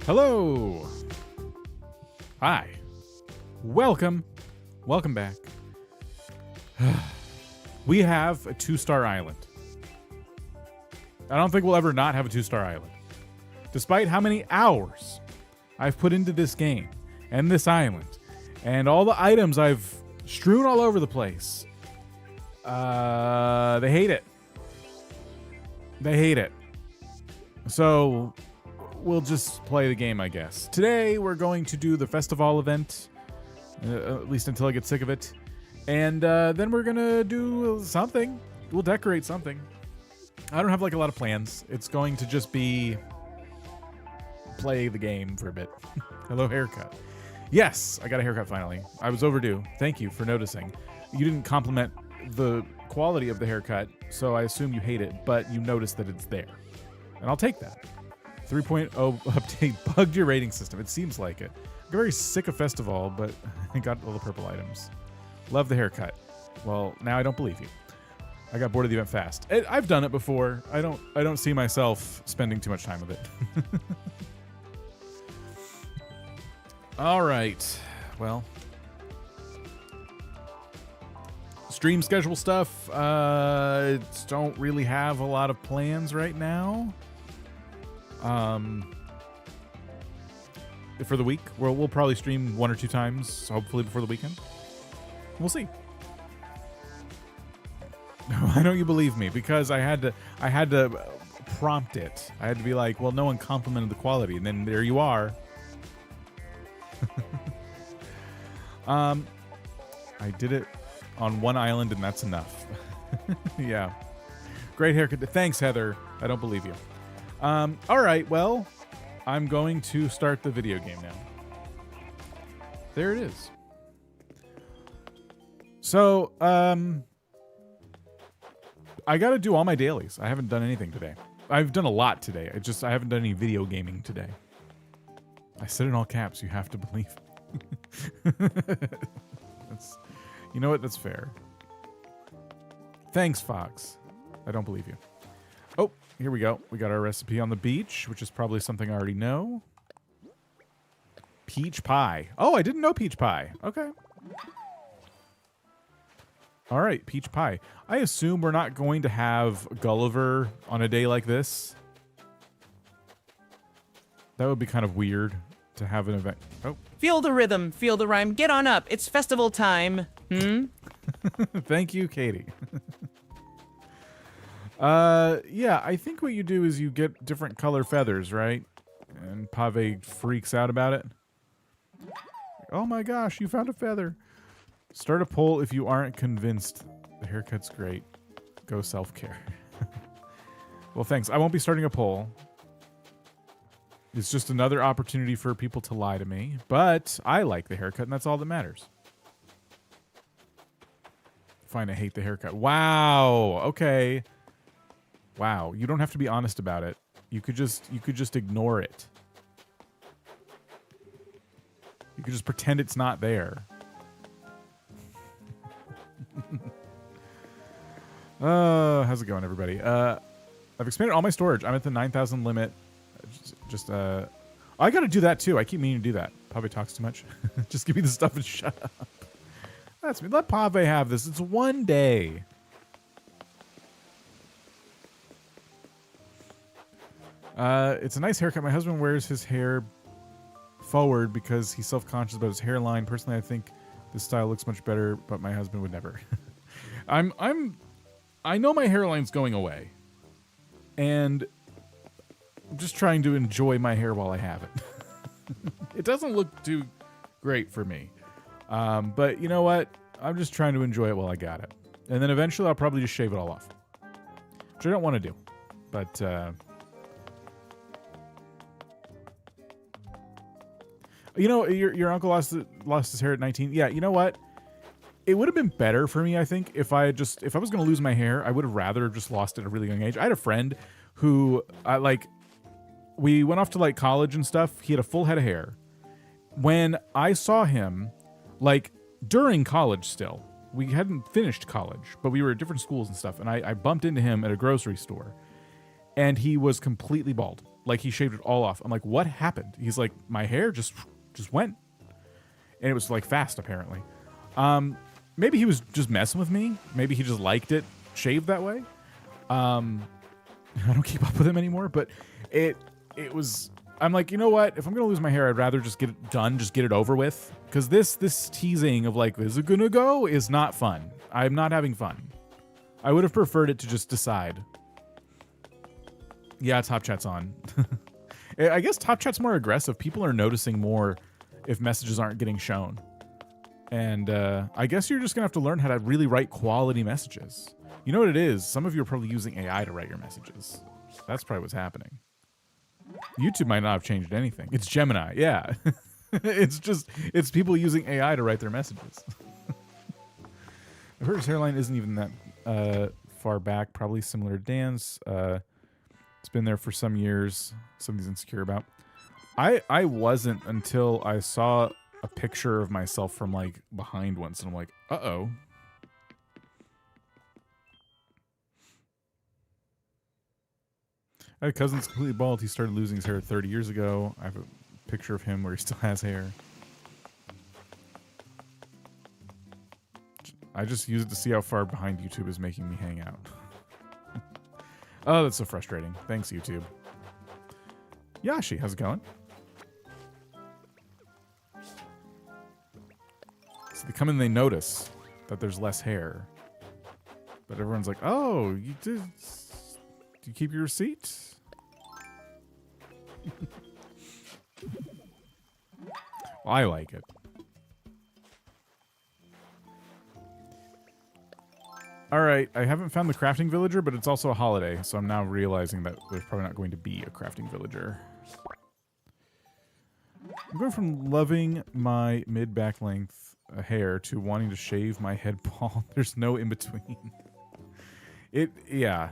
Hello. Hi. Welcome. Welcome back. We have a 2-star island. I don't think we'll ever not have a 2-star island. Despite how many hours I've put into this game and this island and all the items I've strewn all over the place, they hate it. They hate it. So we'll just play the game, I guess. Today, we're going to do the festival event, at least until I get sick of it. And then we're going to do something. We'll decorate something. I don't have like a lot of plans. It's going to just be play the game for a bit. Hello, haircut. Yes, I got a haircut finally. I was overdue. Thank you for noticing. You didn't compliment the quality of the haircut, so I assume you hate it, but you noticed that it's there. And I'll take that. 3.0 update bugged your rating system. It seems like it. I'm very sick of Festival, but I got all the purple items. Love the haircut. Well, now I don't believe you. I got bored of the event fast. I've done it before. I don't see myself spending too much time with it. All right. Well, stream schedule stuff. Don't really have a lot of plans right now. For the week, we'll probably stream 1 or 2 times, hopefully before the weekend. We'll see. Why don't you believe me? Because I had to prompt it. I had to be like, well, no one complimented the quality, and then there you are. I did it on one island, and that's enough. Yeah. Great haircut. Thanks, Heather. I don't believe you. All right, well, I'm going to start the video game now. There it is. So, I got to do all my dailies. I haven't done anything today. I've done a lot today. I haven't done any video gaming today. I said in all caps, you have to believe me. You know what? That's fair. Thanks, Fox. I don't believe you. Oh, here we go. We got our recipe on the beach, which is probably something I already know. Peach pie. Oh, I didn't know peach pie. Okay. All right, peach pie. I assume we're not going to have Gulliver on a day like this. That would be kind of weird to have an event. Oh. Feel the rhythm, feel the rhyme. Get on up. It's festival time. Thank you, Katie. Yeah, I think what you do is you get different color feathers, right? And Pavé freaks out about it. Oh my gosh, you found a feather. Start a poll if you aren't convinced. The haircut's great. Go self-care. Well, thanks. I won't be starting a poll. It's just another opportunity for people to lie to me. But I like the haircut, and that's all that matters. Fine, I hate the haircut. Wow. Okay. Wow. You don't have to be honest about it. You could just ignore it. You could just pretend it's not there. How's it going, everybody? I've expanded all my storage. I'm at the 9,000 limit. I got to do that too. I keep meaning to do that. Pavé talks too much. Just give me the stuff and shut up. That's me. Let Pavé have this. It's one day. It's a nice haircut. My husband wears his hair forward because he's self-conscious about his hairline. Personally, I think this style looks much better, but my husband would never. I know my hairline's going away, and I'm just trying to enjoy my hair while I have it. It doesn't look too great for me, but you know what? I'm just trying to enjoy it while I got it, and then eventually I'll probably just shave it all off, which I don't want to do, but. You know, your uncle lost his hair at 19. Yeah, you know what? It would have been better for me, I think, if I was going to lose my hair, I would have rather just lost it at a really young age. I had a friend who, we went off to, like, college and stuff. He had a full head of hair. When I saw him, like, during college still, we hadn't finished college, but we were at different schools and stuff, and I bumped into him at a grocery store, and he was completely bald. Like, he shaved it all off. I'm like, what happened? He's like, my hair just went. And it was, like, fast, apparently. Maybe he was just messing with me. Maybe he just liked it shaved that way. I don't keep up with him anymore, but it was... I'm like, you know what? If I'm going to lose my hair, I'd rather just get it done, just get it over with. Because this teasing of, like, is it going to go? Is not fun. I'm not having fun. I would have preferred it to just decide. Yeah, Top Chat's on. I guess Top Chat's more aggressive. People are noticing more if messages aren't getting shown. And I guess you're just going to have to learn how to really write quality messages. You know what it is? Some of you are probably using AI to write your messages. That's probably what's happening. YouTube might not have changed anything. It's Gemini, yeah. It's people using AI to write their messages. I've heard his hairline isn't even that far back. Probably similar to Dan's. It's been there for some years. Something's insecure about. I wasn't until I saw a picture of myself from, like, behind once, and I'm like, uh-oh. I had a cousin that's completely bald. He started losing his hair 30 years ago. I have a picture of him where he still has hair. I just use it to see how far behind YouTube is making me hang out. Oh, that's so frustrating. Thanks, YouTube. Yashi, how's it going? So they come in and they notice that there's less hair. But everyone's like, oh, you did... Do you keep your receipt? Well, I like it. Alright, I haven't found the crafting villager, but it's also a holiday, so I'm now realizing that there's probably not going to be a crafting villager. I'm going from loving my mid-back length hair to wanting to shave my head bald. There's no in-between. Yeah.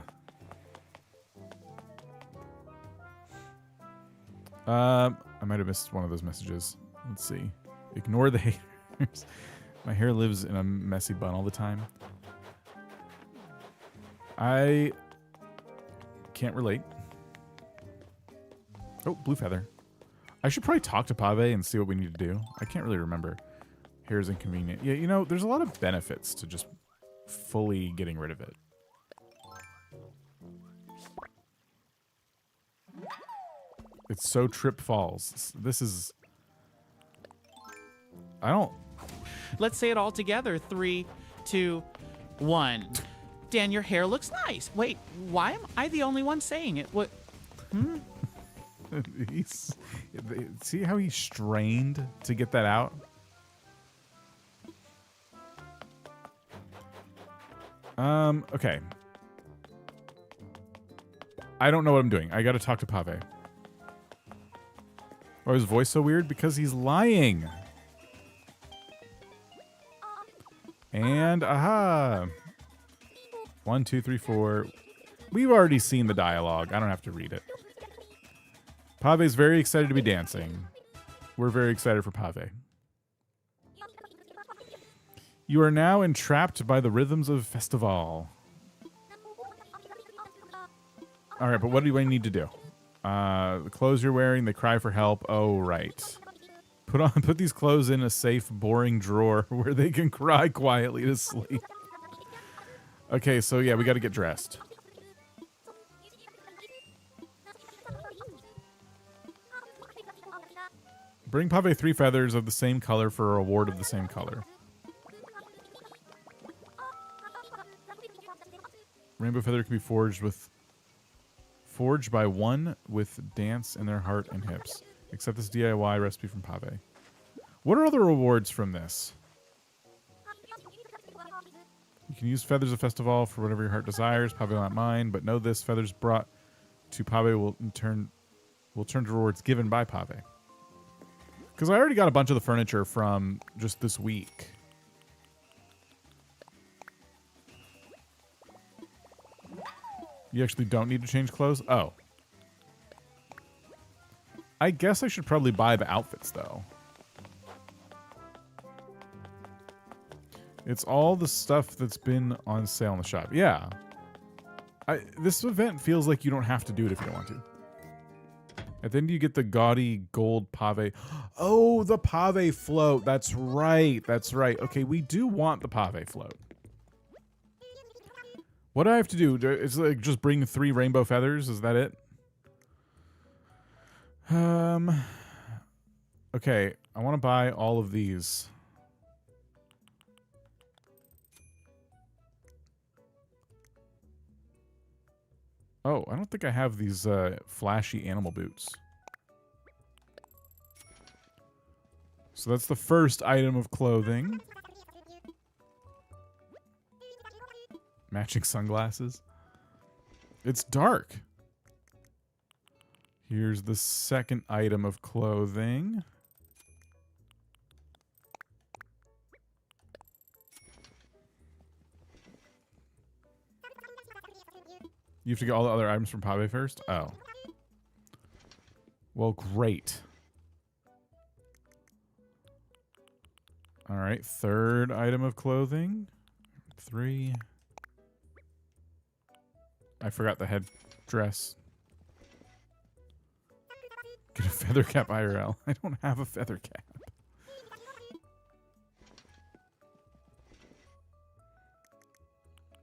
I might have missed one of those messages. Let's see. Ignore the haters. My hair lives in a messy bun all the time. I can't relate. Oh, blue feather. I should probably talk to Pavé and see what we need to do. I can't really remember. Hair is inconvenient. Yeah, you know, there's a lot of benefits to just fully getting rid of it. It's so trip falls. This is... I don't... Let's say it all together. 3, 2, 1. Dan, your hair looks nice. Wait, why am I the only one saying it? What? See how he strained to get that out? Okay. I don't know what I'm doing. I gotta talk to Pavé. Oh, his voice so weird? Because he's lying. And, aha! 1, 2, 3, 4. We've already seen the dialogue. I don't have to read it. Pavé's very excited to be dancing. We're very excited for Pavé. You are now entrapped by the rhythms of Festival. All right, but what do I need to do? The clothes you're wearing, they cry for help. Oh, right. Put these clothes in a safe, boring drawer where they can cry quietly to sleep. Okay, so yeah, we got to get dressed. Bring Pavé 3 feathers of the same color for a reward of the same color. Rainbow feather can be forged by one with dance in their heart and hips. Accept this DIY recipe from Pavé. What are other rewards from this? You can use feathers of Festival for whatever your heart desires. Pavé will not mind, but know this: feathers brought to Pavé will turn to rewards given by Pavé. Because I already got a bunch of the furniture from just this week. You actually don't need to change clothes? Oh. I guess I should probably buy the outfits, though. It's all the stuff that's been on sale in the shop. Yeah. This event feels like you don't have to do it if you don't want to. And then you get the gaudy gold Pavé. Oh, the Pavé float. That's right. That's right. Okay, we do want the Pavé float. What do I have to do? Is it like just bring 3 rainbow feathers? Is that it? Okay, I want to buy all of these. Oh, I don't think I have these flashy animal boots. So that's the first item of clothing. Matching sunglasses. It's dark. Here's the second item of clothing. You have to get all the other items from Pavé first? Oh. Well, great. All right, third item of clothing. 3. I forgot the headdress. Get a feather cap IRL. I don't have a feather cap.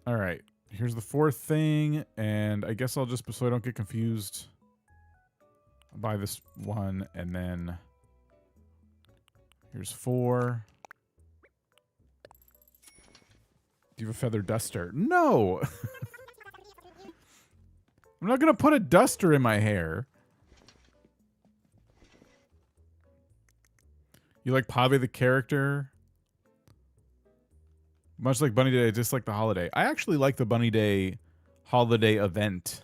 All right. Here's the 4th thing, and I guess I'll just, so I don't get confused, I'll buy this one, and then here's 4. Do you have a feather duster? No! I'm not going to put a duster in my hair. You like Pavé the character? Much like Bunny Day, I dislike the holiday. I actually like the Bunny Day holiday event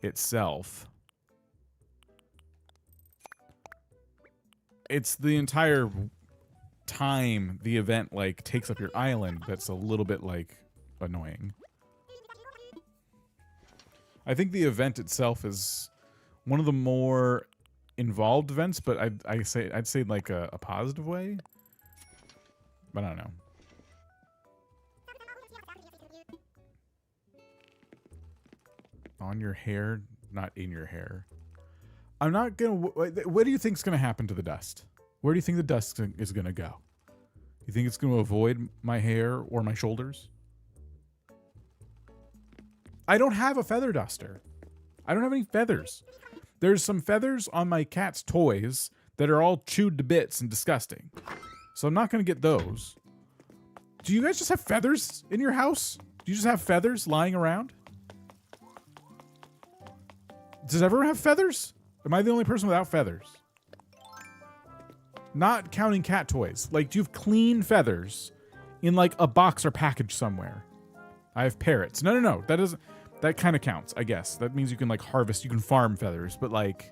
itself. It's the entire time the event like takes up your island that's a little bit like annoying. I think the event itself is one of the more involved events, but I'd say like a positive way. But I don't know. On your hair, not in your hair. I'm not gonna. What do you think's gonna happen to the dust? Where do you think the dust is gonna go? You think it's gonna avoid my hair or my shoulders? I don't have a feather duster. I don't have any feathers. There's some feathers on my cat's toys that are all chewed to bits and disgusting. So I'm not gonna get those. Do you guys just have feathers in your house? Do you just have feathers lying around? Does everyone have feathers? Am I the only person without feathers? Not counting cat toys. Like, do you have clean feathers in like a box or package somewhere? I have parrots. No. That kind of counts, I guess. That means you can like harvest, you can farm feathers, but like,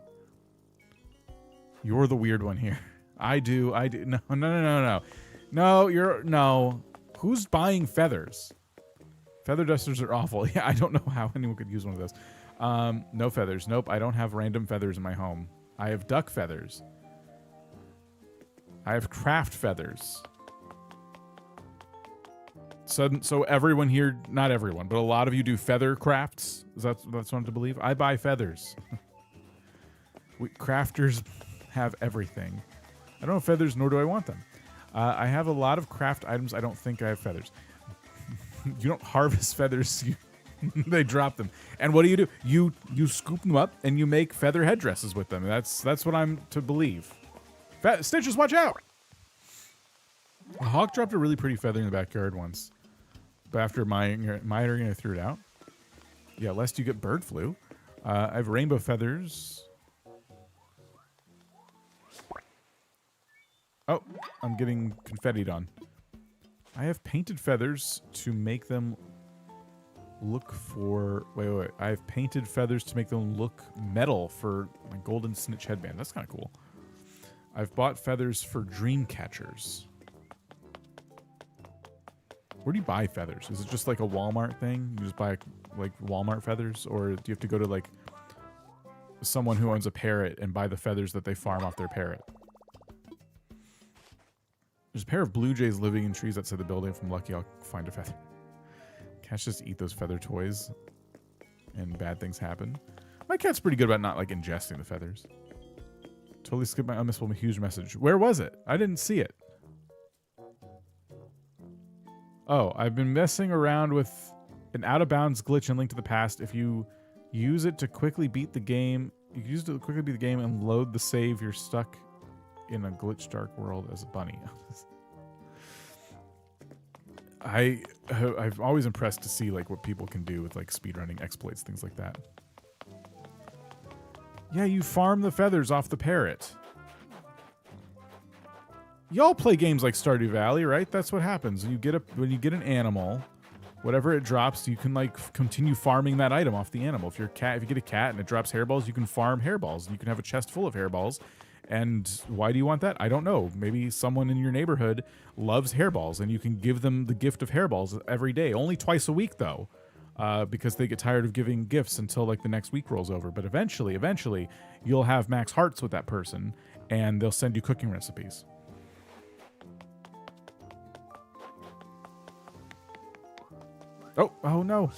you're the weird one here. I do. No. Who's buying feathers? Feather dusters are awful. Yeah, I don't know how anyone could use one of those. No feathers. Nope, I don't have random feathers in my home. I have duck feathers. I have craft feathers. So everyone here, not everyone, but a lot of you do feather crafts. That's what I'm to believe? I buy feathers. Crafters have everything. I don't have feathers, nor do I want them. I have a lot of craft items. I don't think I have feathers. You don't harvest feathers. They drop them. And what do? You scoop them up and you make feather headdresses with them. That's what I'm to believe. Stitches, watch out! A hawk dropped a really pretty feather in the backyard once. But after mine, I threw it out. Yeah, lest you get bird flu. I have rainbow feathers. Oh, I'm getting confettied on. I have painted feathers to make them look for... Wait. I have painted feathers to make them look metal for my golden snitch headband. That's kind of cool. I've bought feathers for dream catchers. Where do you buy feathers? Is it just like a Walmart thing? You just buy like Walmart feathers? Or do you have to go to like someone who owns a parrot and buy the feathers that they farm off their parrot? There's a pair of blue jays living in trees outside the building. If I'm lucky, I'll find a feather. Cats just eat those feather toys and bad things happen. My cat's pretty good about not like ingesting the feathers. Totally skipped my unmissable huge message. Where was it? I didn't see it. Oh, I've been messing around with an out-of-bounds glitch and Link to the Past. If you use it to quickly beat the game, you can use it to quickly beat the game and load the save. You're stuck in a glitch dark world as a bunny. I'm always impressed to see like what people can do with like speedrunning exploits, things like that. Yeah, you farm the feathers off the parrot. Y'all play games like Stardew Valley, right? That's what happens when you get an animal, whatever it drops, you can like continue farming that item off the animal. If you get a cat and it drops hairballs, you can farm hairballs, and you can have a chest full of hairballs. And why do you want that? I don't know. Maybe someone in your neighborhood loves hairballs, and you can give them the gift of hairballs every day. Only twice a week, though, because they get tired of giving gifts until like the next week rolls over. But eventually, you'll have max hearts with that person, and they'll send you cooking recipes. Oh no.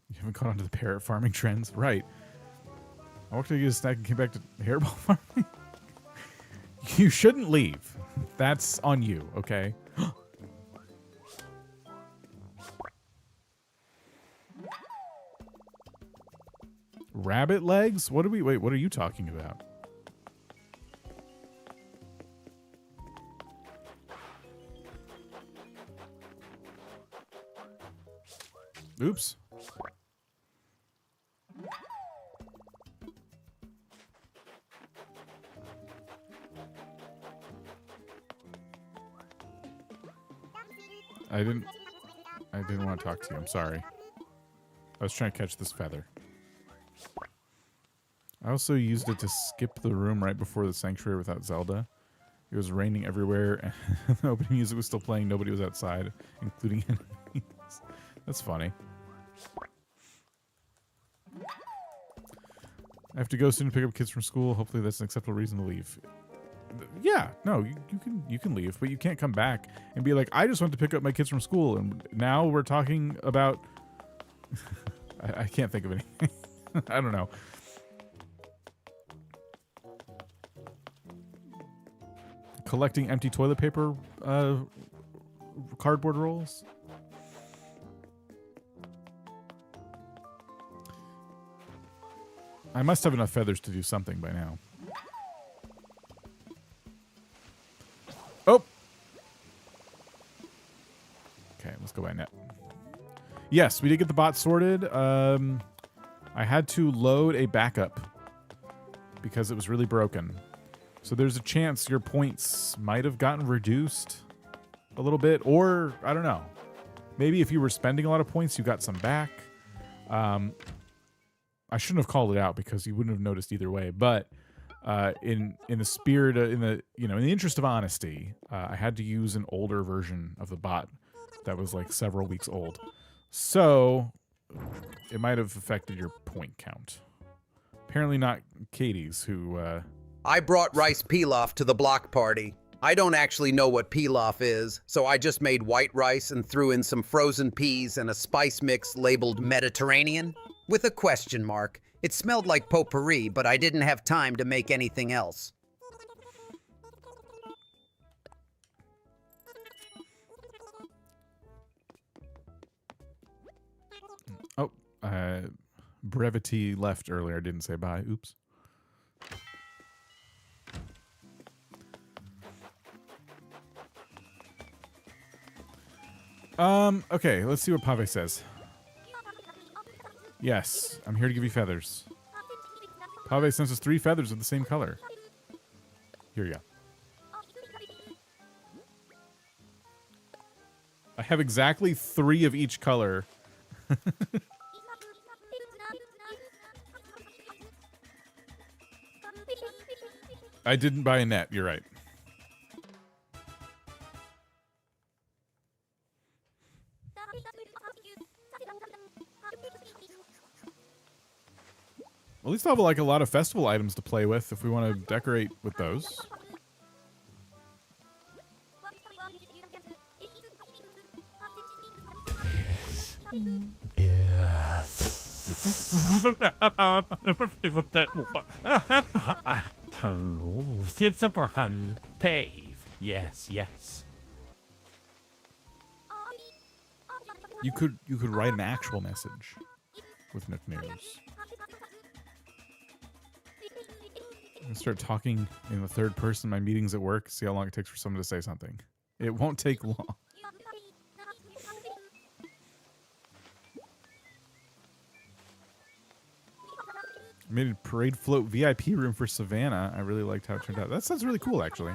You haven't caught on to the parrot farming trends. Right. I walked to get a snack and came back to hairball farming. You shouldn't leave. That's on you, okay? Rabbit legs? What are you talking about? Oops. I didn't want to talk to you. I'm sorry. I was trying to catch this feather. I also used it to skip the room right before the sanctuary without Zelda. It was raining everywhere, and the opening music was still playing. Nobody was outside, including enemies. That's funny. I have to go soon to pick up kids from school. Hopefully that's an acceptable reason to leave. Yeah, no, you can leave, but you can't come back and be like, I just went to pick up my kids from school, and now we're talking about. I can't think of anything. I don't know. Collecting empty toilet paper, cardboard rolls. I must have enough feathers to do something by now. Oh! Okay, let's go by net. Yes, we did get the bot sorted. I had to load a backup because it was really broken. So there's a chance your points might have gotten reduced a little bit, or I don't know. Maybe if you were spending a lot of points, you got some back. I shouldn't have called it out because you wouldn't have noticed either way. But in the spirit, in the interest of honesty, I had to use an older version of the bot that was like several weeks old. So it might have affected your point count. Apparently not Katie's, who... I brought rice pilaf to the block party. I don't actually know what pilaf is, so I just made white rice and threw in some frozen peas and a spice mix labeled Mediterranean with a question mark. It smelled like potpourri, but I didn't have time to make anything else. Oh, Brevity left earlier. I didn't say bye. Oops. Okay, let's see what Pavé says. Yes, I'm here to give you feathers. Pavé sends us 3 feathers of the same color. Here you go. I have exactly 3 of each color. I didn't buy a net, you're right. At least I'll have like a lot of festival items to play with if we want to decorate with those. Pavé. Yes, yes. You could write an actual message with Nook News. And start talking in the third person in my meetings at work, see how long it takes for someone to say something. It won't take long. I made a parade float VIP room for Savannah. I really liked how it turned out. That sounds really cool, actually.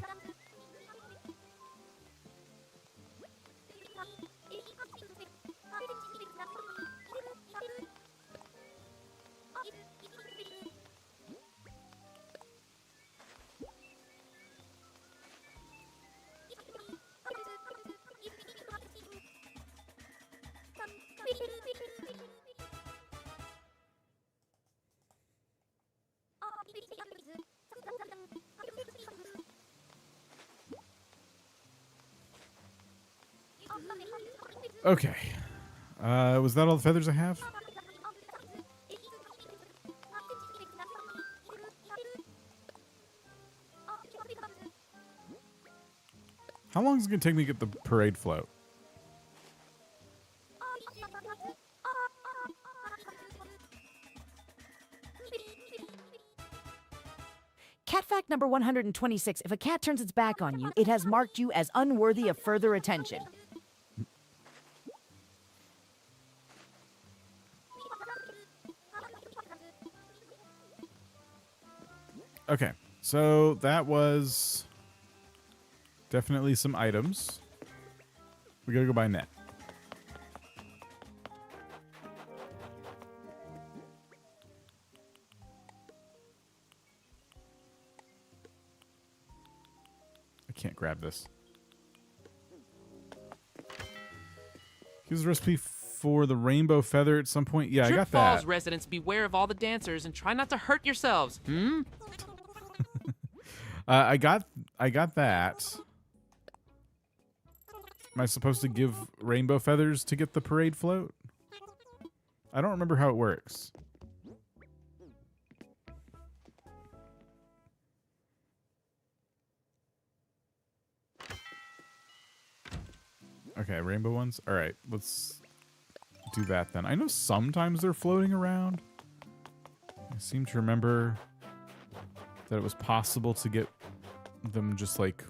Okay. Was that all the feathers I have? How long is it going to take me to get the parade float? Cat fact number 126. If a cat turns its back on you, it has marked you as unworthy of further attention. Okay, so that was definitely some items. We gotta go buy net. I can't grab this. Here's the recipe for the rainbow feather at some point. Yeah, I got that. Falls residents, beware of all the dancers and try not to hurt yourselves. I got that. Am I supposed to give rainbow feathers to get the parade float? I don't remember how it works. Okay, rainbow ones. All right, let's do that then. I know sometimes they're floating around. I seem to remember that it was possible to get them just like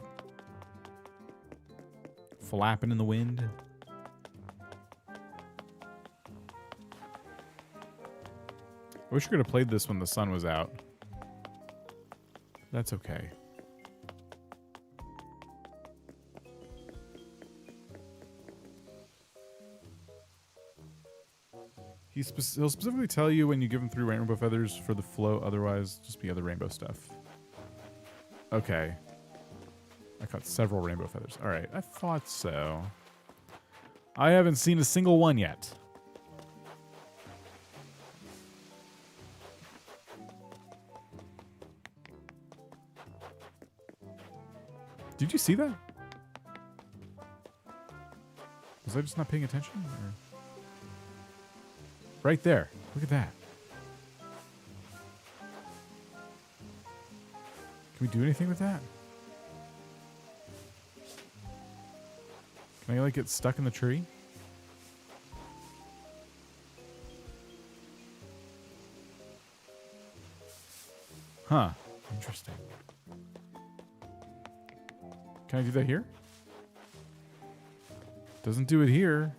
flapping in the wind. I wish we could have played this when the sun was out. That's okay. He'll specifically tell you when you give him 3 rainbow feathers for the float, otherwise just be other rainbow stuff. Okay. I caught several rainbow feathers. Alright, I thought so. I haven't seen a single one yet. Did you see that? Was I just not paying attention? Or? Right there. Look at that. Can we do anything with that? Can I like get stuck in the tree? Huh. Interesting. Can I do that here? Doesn't do it here.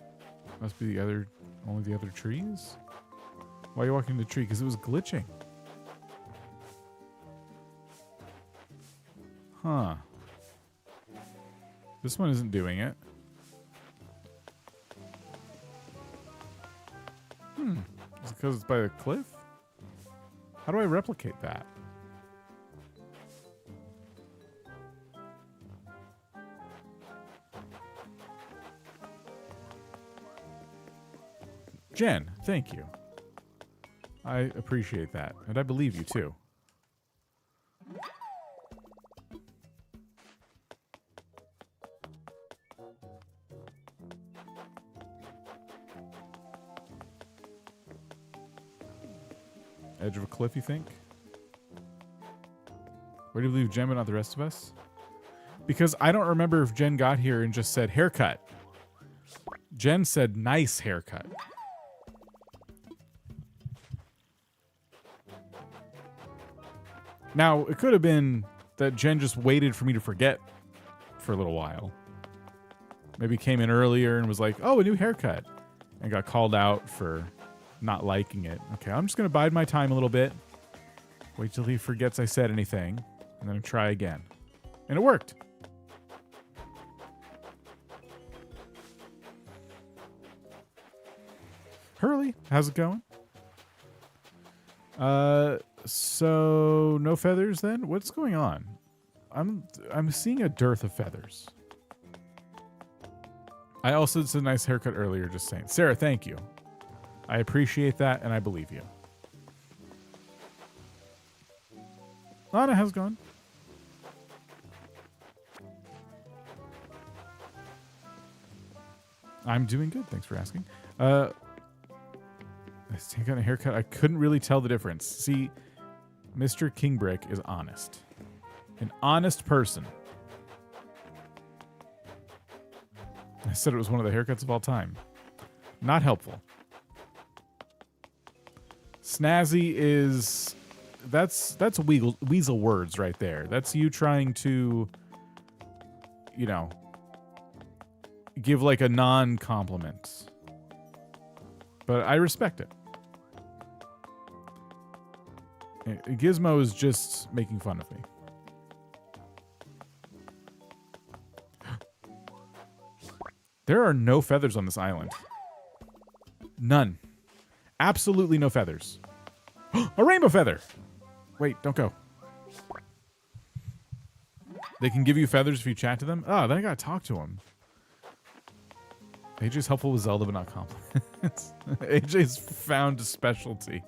Must be the other, only the other trees? Why are you walking the tree? Because it was glitching. Huh. This one isn't doing it. Is it because it's by the cliff? How do I replicate that? Jen, thank you. I appreciate that, and I believe you too. Edge of a cliff, you think? Where do you leave Jen but not the rest of us? Because I don't remember if Jen got here and just said haircut. Jen said nice haircut. Now, it could have been that Jen just waited for me to forget for a little while. Maybe came in earlier and was like, oh, a new haircut. And got called out for not liking it. Okay, I'm just going to bide my time a little bit. Wait till he forgets I said anything. And then try again. And it worked. Hurley, how's it going? So no feathers then? What's going on? I'm seeing a dearth of feathers. I also did a nice haircut earlier, just saying. Sarah, thank you. I appreciate that, and I believe you. Lana, how's it going? I'm doing good, thanks for asking. I got a haircut. I couldn't really tell the difference. See, Mr. Kingbrick is honest. An honest person. I said it was one of the haircuts of all time. Not helpful. Snazzy is... That's weasel words right there. That's you trying to, you know, give like a non-compliment. But I respect it. Gizmo is just making fun of me. There are no feathers on this island. None. Absolutely no feathers. A rainbow feather! Wait, don't go. They can give you feathers if you chat to them? Oh, then I gotta talk to them. AJ's helpful with Zelda, but not compliments. AJ's found a specialty.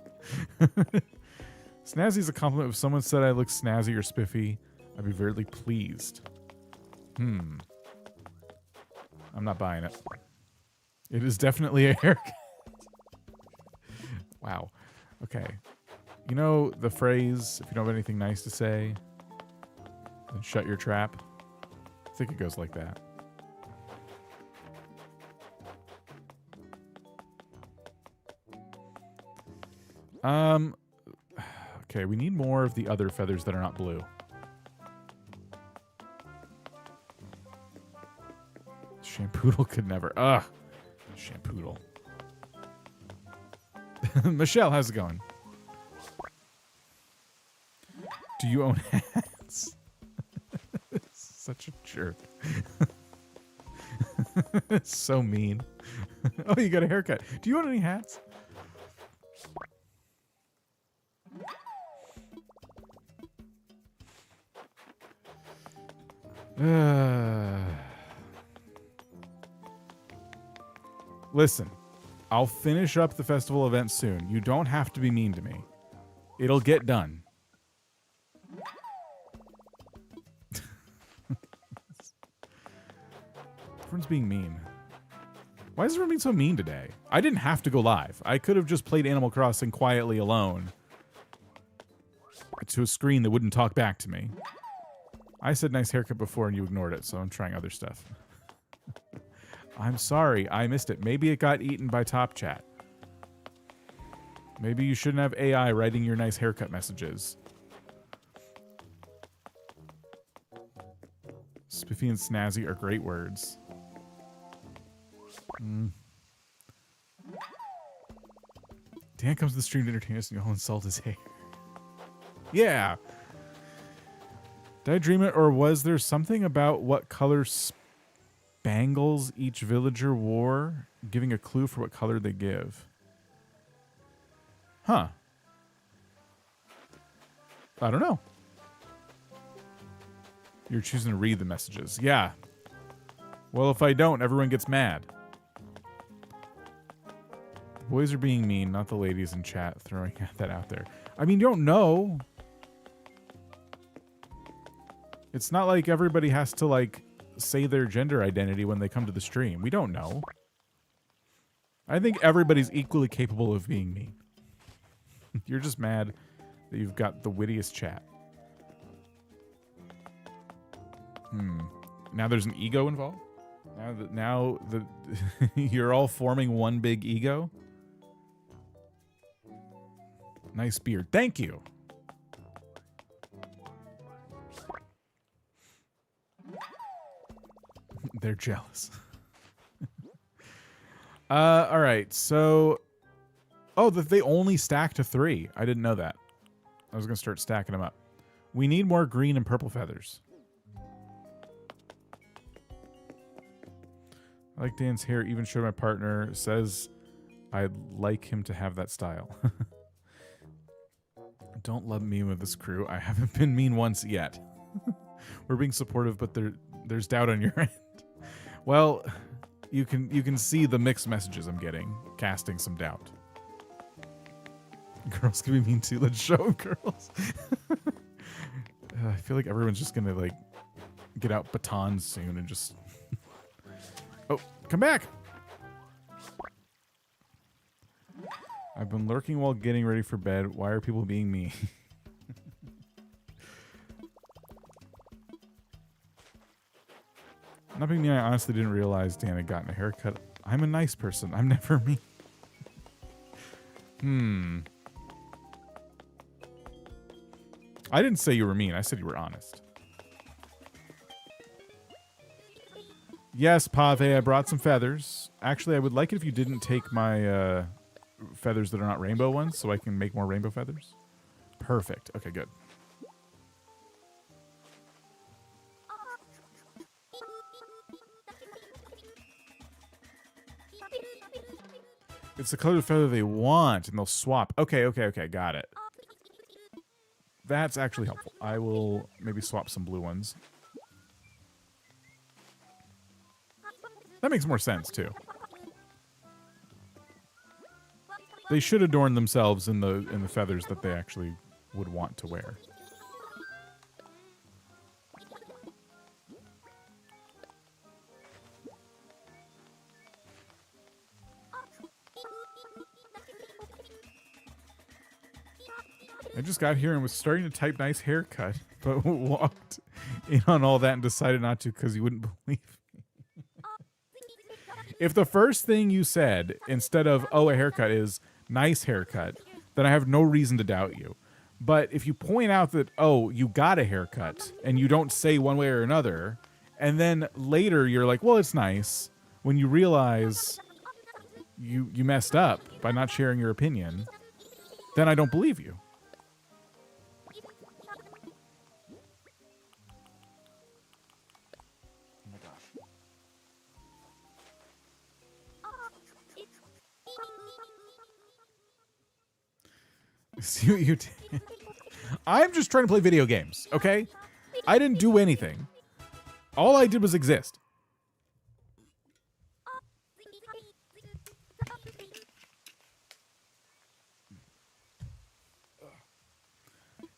Snazzy is a compliment. If someone said I look snazzy or spiffy, I'd be very pleased. I'm not buying it. It is definitely a haircut. Wow. Okay. You know the phrase, if you don't have anything nice to say, then shut your trap? I think it goes like that. Okay, we need more of the other feathers that are not blue. Shampoodle could never. Ugh. Shampoodle. Michelle, how's it going? Do you own hats? Such a jerk. So mean. Oh, you got a haircut. Do you own any hats? Listen, I'll finish up the festival event soon. You don't have to be mean to me. It'll get done. Everyone's being mean. Why is everyone being so mean today? I didn't have to go live. I could have just played Animal Crossing quietly alone to a screen that wouldn't talk back to me. I said nice haircut before and you ignored it, so I'm trying other stuff. I'm sorry, I missed it. Maybe it got eaten by Top Chat. Maybe you shouldn't have AI writing your nice haircut messages. Spiffy and snazzy are great words. Dan comes to the stream to entertain us and you all insult his hair. Yeah. Did I dream it, or was there something about what color spangles each villager wore, giving a clue for what color they give? Huh. I don't know. You're choosing to read the messages. Yeah. Well, if I don't, everyone gets mad. The boys are being mean, not the ladies in chat, throwing that out there. I mean, you don't know. It's not like everybody has to, like, say their gender identity when they come to the stream. We don't know. I think everybody's equally capable of being mean. You're just mad that you've got the wittiest chat. Now there's an ego involved? Now the you're all forming one big ego? Nice beard. Thank you. They're jealous. All right, so... Oh, they only stack to 3. I didn't know that. I was going to start stacking them up. We need more green and purple feathers. I like Dan's hair. Even showed my partner. Says I'd like him to have that style. Don't love me with this crew. I haven't been mean once yet. We're being supportive, but there's doubt on your end. Well, you can see the mixed messages I'm getting, casting some doubt. Girls can be mean too. Let's show them, girls. I feel like everyone's just gonna like get out batons soon and just. Oh, come back! I've been lurking while getting ready for bed. Why are people being mean? Not being mean, I honestly didn't realize Dan had gotten a haircut. I'm a nice person. I'm never mean. I didn't say you were mean. I said you were honest. Yes, Pavé, I brought some feathers. Actually, I would like it if you didn't take my feathers that are not rainbow ones, so I can make more rainbow feathers. Perfect. Okay, good. It's the color of feather they want, and they'll swap. Okay, got it. That's actually helpful. I will maybe swap some blue ones. That makes more sense, too. They should adorn themselves in the feathers that they actually would want to wear. I just got here and was starting to type nice haircut, but walked in on all that and decided not to because you wouldn't believe me. If the first thing you said instead of, oh, a haircut is nice haircut, then I have no reason to doubt you. But if you point out that, oh, you got a haircut, and you don't say one way or another, and then later you're like, well, it's nice, when you realize you messed up by not sharing your opinion, then I don't believe you. Oh my gosh. See what you did? I'm just trying to play video games, okay? I didn't do anything. All I did was exist.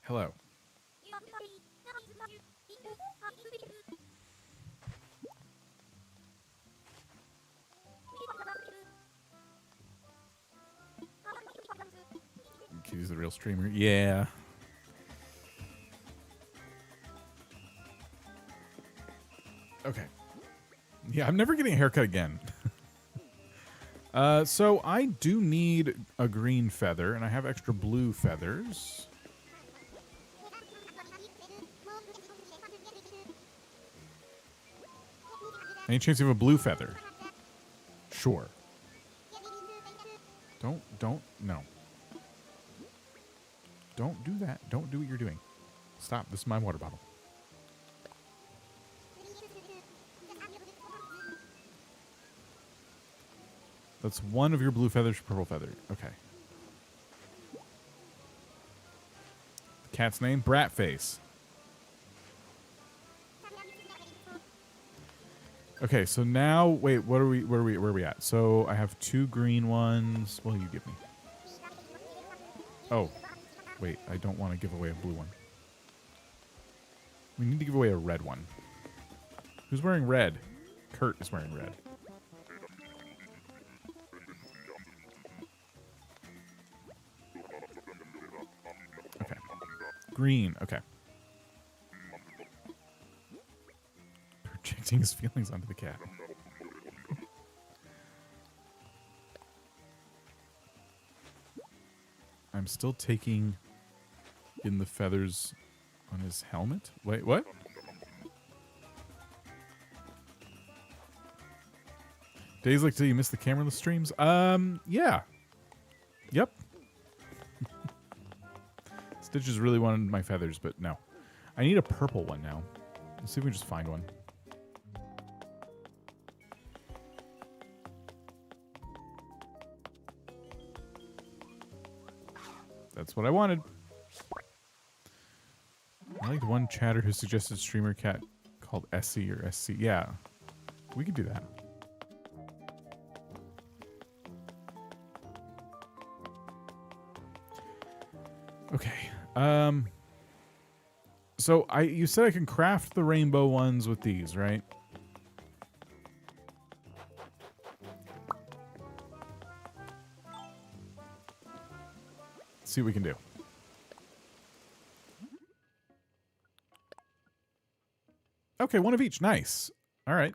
Hello. He's the real streamer. Yeah. Okay. Yeah, I'm never getting a haircut again. So I do need a green feather, and I have extra blue feathers. Any chance you have a blue feather? Sure. No. Don't do that. Don't do what you're doing. Stop. This is my water bottle. That's one of your blue feathers, purple feather. Okay. The cat's name? Bratface. Okay, so now, wait, where are we at? So I have 2 green ones. What will you give me? Oh, wait, I don't want to give away a blue one. We need to give away a red one. Who's wearing red? Kurt is wearing red. Okay. Green, okay. Projecting his feelings onto the cat. I'm still taking in the feathers on his helmet. Wait, what? Days like till you miss the camera streams? Yeah. Yep. Stitches really wanted my feathers, but no. I need a purple one now. Let's see if we can just find one. That's what I wanted. I liked one chatter who suggested streamer cat called Essie or SC. Yeah, we could do that. Okay. So you said I can craft the rainbow ones with these, right? Let's see what we can do. Okay, one of each. Nice. All right.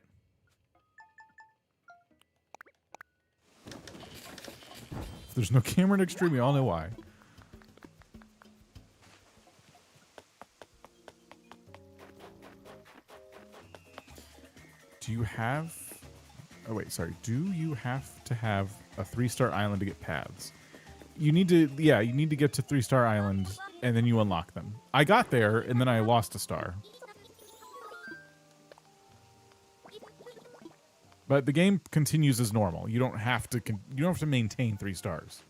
If there's no camera next stream, we all know why. Do you have... Oh, wait, sorry. Do you have to have a 3-star island to get paths? You need to... Yeah, you need to get to 3-star island, and then you unlock them. I got there, and then I lost a star. But the game continues as normal. You don't have to... You don't have to maintain 3 stars.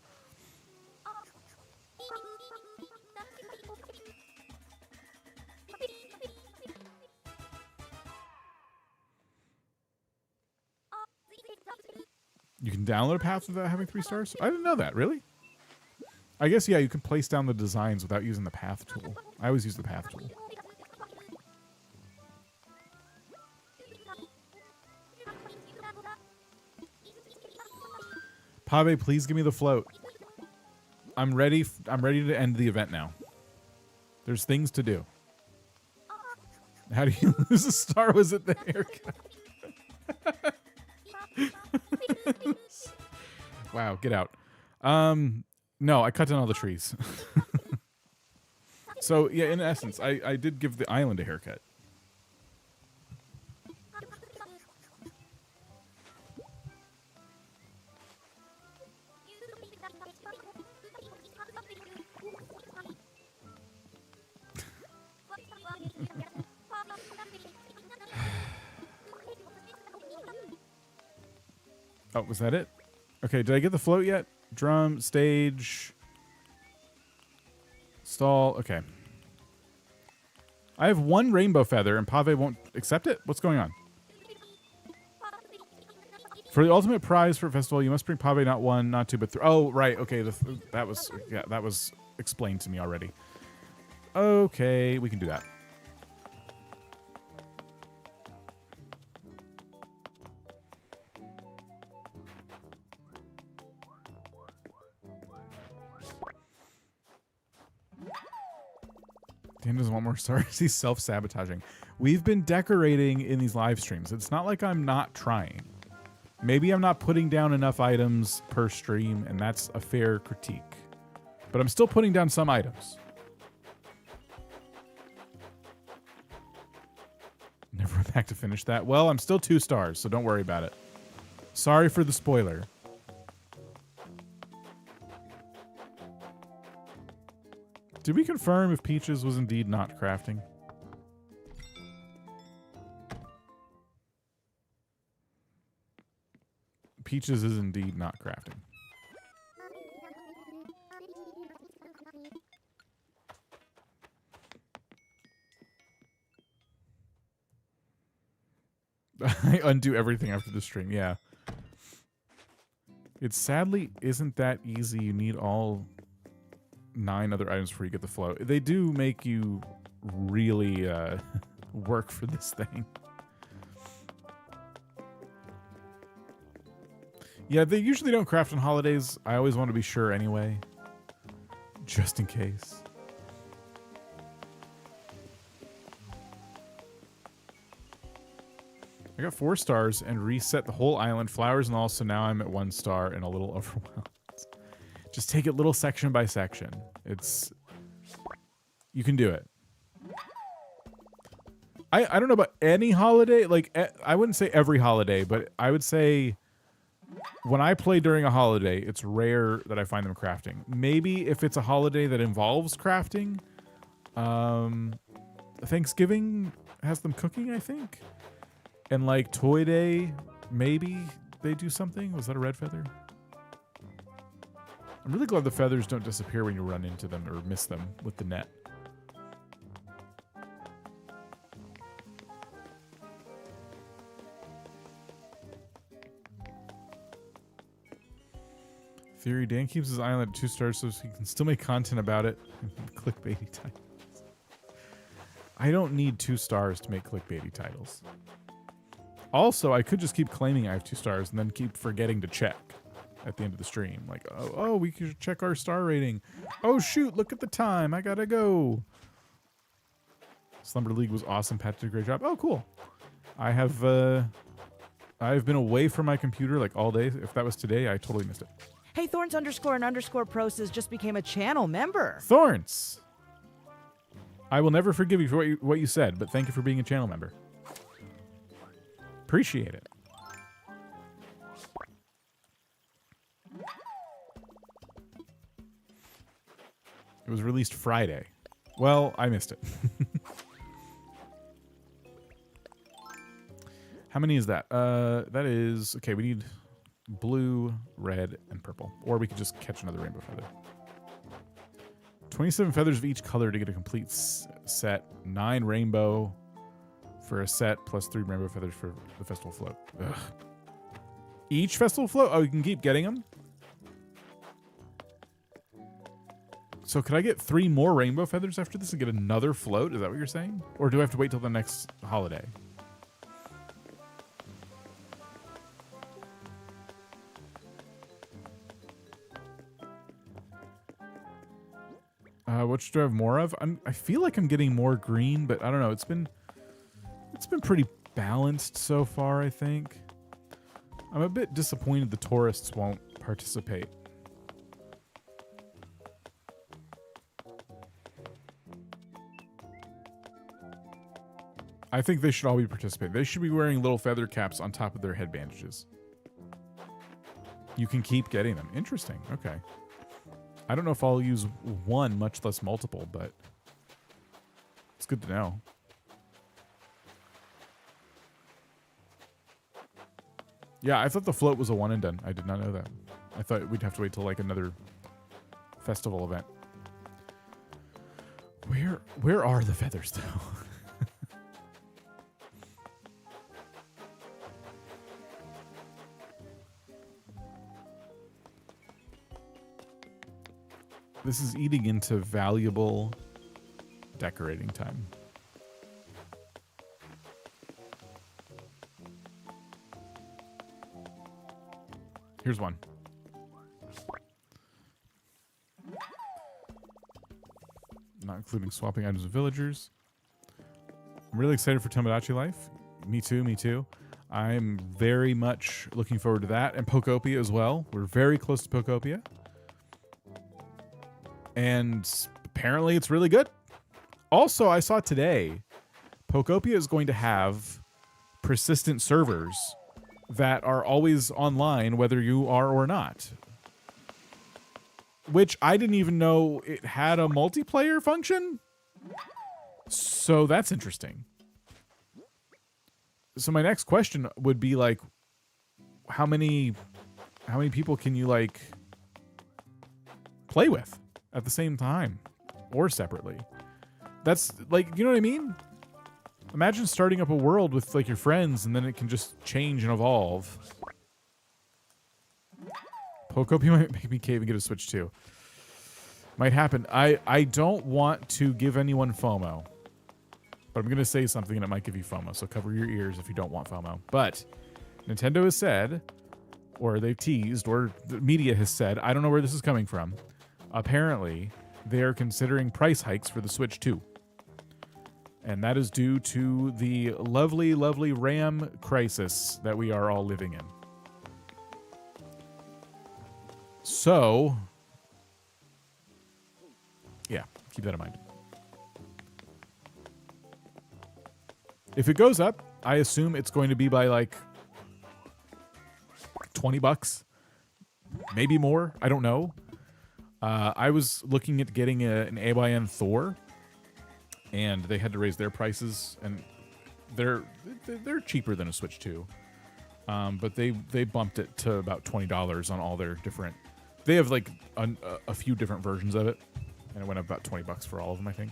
You can download a path without having 3 stars? I didn't know that, really? I guess, yeah, you can place down the designs without using the path tool. I always use the path tool. Pavé, please give me the float. I'm ready to end the event now. There's things to do. How do you lose a star? Was it the haircut? Wow, get out. No, I cut down all the trees. So, yeah, in essence, I did give the island a haircut. Oh, was that it? Okay, did I get the float yet? Drum, stage, stall. Okay. I have one rainbow feather and Pavé won't accept it? What's going on? For the ultimate prize for a festival, you must bring Pavé not one, not two, but three. Oh, right. Okay, that was explained to me already. Okay, we can do that. Dan doesn't want more stars. He's self-sabotaging. We've been decorating in these live streams. It's not like I'm not trying. Maybe I'm not putting down enough items per stream, and that's a fair critique. But I'm still putting down some items. Never went back to finish that. Well, I'm still 2 stars, so don't worry about it. Sorry for the spoiler. Did we confirm if Peaches was indeed not crafting? Peaches is indeed not crafting. I undo everything after the stream, yeah. It sadly isn't that easy. You need all 9 other items before you get the flow. They do make you really work for this thing. Yeah, they usually don't craft on holidays. I always want to be sure anyway. Just in case. I got 4 stars and reset the whole island, flowers and all, so now I'm at 1 star and a little overwhelmed. Just take it little section by section. You can do it. I don't know about any holiday. Like, I wouldn't say every holiday, but I would say when I play during a holiday, it's rare that I find them crafting. Maybe if it's a holiday that involves crafting. Thanksgiving has them cooking, I think. And like Toy Day, maybe they do something. Was that a red feather? I'm really glad the feathers don't disappear when you run into them or miss them with the net. Theory, Dan keeps his island at 2 stars so he can still make content about it. Clickbaity titles. I don't need 2 stars to make clickbaity titles. Also, I could just keep claiming I have 2 stars and then keep forgetting to check at the end of the stream. Like, oh, we could check our star rating. Oh, shoot, look at the time. I gotta go. Slumber League was awesome. Pat did a great job. Oh, cool. I've been away from my computer like all day. If that was today, I totally missed it. Hey, Thorns _ Pro says just became a channel member. Thorns! I will never forgive you for what you said, but thank you for being a channel member. Appreciate it. It was released Friday. Well, I missed it. How many is that? That is... Okay, we need blue, red, and purple. Or we could just catch another rainbow feather. 27 feathers of each color to get a complete set. 9 rainbow for a set, plus 3 rainbow feathers for the festival float. Ugh. Each festival float? Oh, you can keep getting them? So could I get 3 more rainbow feathers after this and get another float? Is that what you're saying? Or do I have to wait till the next holiday? What should I have more of? I feel like I'm getting more green, but I don't know. It's been pretty balanced so far, I think. I'm a bit disappointed the tourists won't participate. I think they should all be participating. They should be wearing little feather caps on top of their head bandages. You can keep getting them. Interesting. Okay. I don't know if I'll use one, much less multiple, but it's good to know. Yeah, I thought the float was a one and done. I did not know that. I thought we'd have to wait till like another festival event. Where are the feathers though? This is eating into valuable decorating time. Here's one. Not including swapping items with villagers. I'm really excited for Tomodachi Life. Me too, me too. I'm very much looking forward to that. And Pokopia as well. We're very close to Pokopia. And apparently it's really good. Also, I saw today, Pokopia is going to have persistent servers that are always online, whether you are or not. Which I didn't even know it had a multiplayer function. So that's interesting. So my next question would be like, how many people can you like play with at the same time or separately? That's like, you know what I mean? Imagine starting up a world with like your friends and then it can just change and evolve. Pokopia might make me cave and get a Switch too. Might happen. I don't want to give anyone FOMO, but I'm going to say something and it might give you FOMO, so cover your ears if you don't want FOMO. But Nintendo has said, or they've teased, or the media has said, I don't know where this is coming from, apparently they are considering price hikes for the Switch 2. And that is due to the lovely, lovely RAM crisis that we are all living in. So, yeah, keep that in mind. If it goes up, I assume it's going to be by like $20, maybe more. I don't know. I was looking at getting an AYN Thor, and they had to raise their prices, and they're cheaper than a Switch 2. But they bumped it to about $20 on all their different. They have like a few different versions of it, and it went up about $20 for all of them, I think.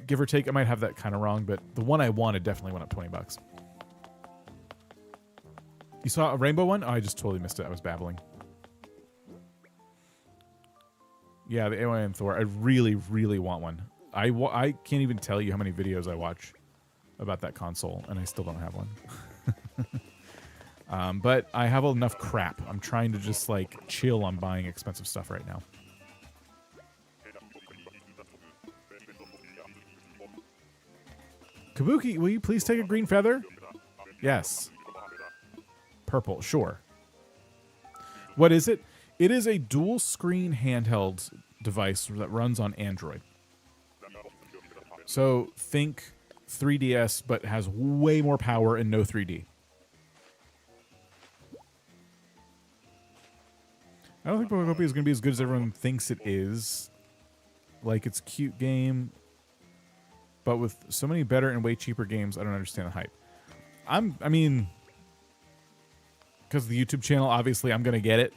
Give or take, I might have that kind of wrong, but the one I wanted definitely went up $20. You saw a rainbow one? Oh, I just totally missed it. I was babbling. Yeah, the AYN Thor. I really, really want one. I can't even tell you how many videos I watch about that console, and I still don't have one. But I have enough crap. I'm trying to just like chill on buying expensive stuff right now. Kabuki, will you please take a green feather? Yes. Purple, sure. What is it? It is a dual screen handheld device that runs on Android. So think 3DS, but has way more power and no 3D. I don't think Pokopia is going to be as good as everyone thinks it is. Like, it's a cute game, but with so many better and way cheaper games, I don't understand the hype. I mean, because of the YouTube channel, obviously I'm going to get it.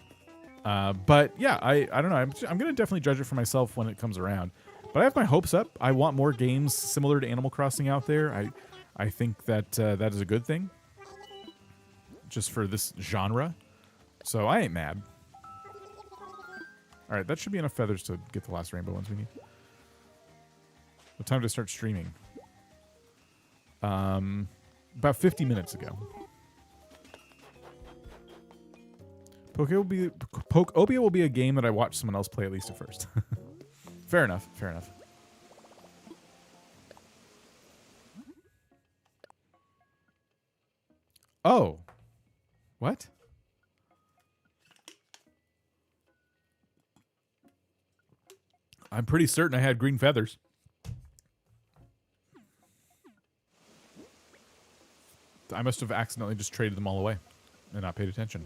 But yeah, I don't know. I'm going to definitely judge it for myself when it comes around. But I have my hopes up. I want more games similar to Animal Crossing out there. I think that that is a good thing, just for this genre. So I ain't mad. All right, that should be enough feathers to get the last rainbow ones we need. What time to start streaming? About 50 minutes ago. Pokopia will be a game that I watch someone else play at least at first. Fair enough. Fair enough. Oh. What? I'm pretty certain I had green feathers. I must have accidentally just traded them all away and not paid attention.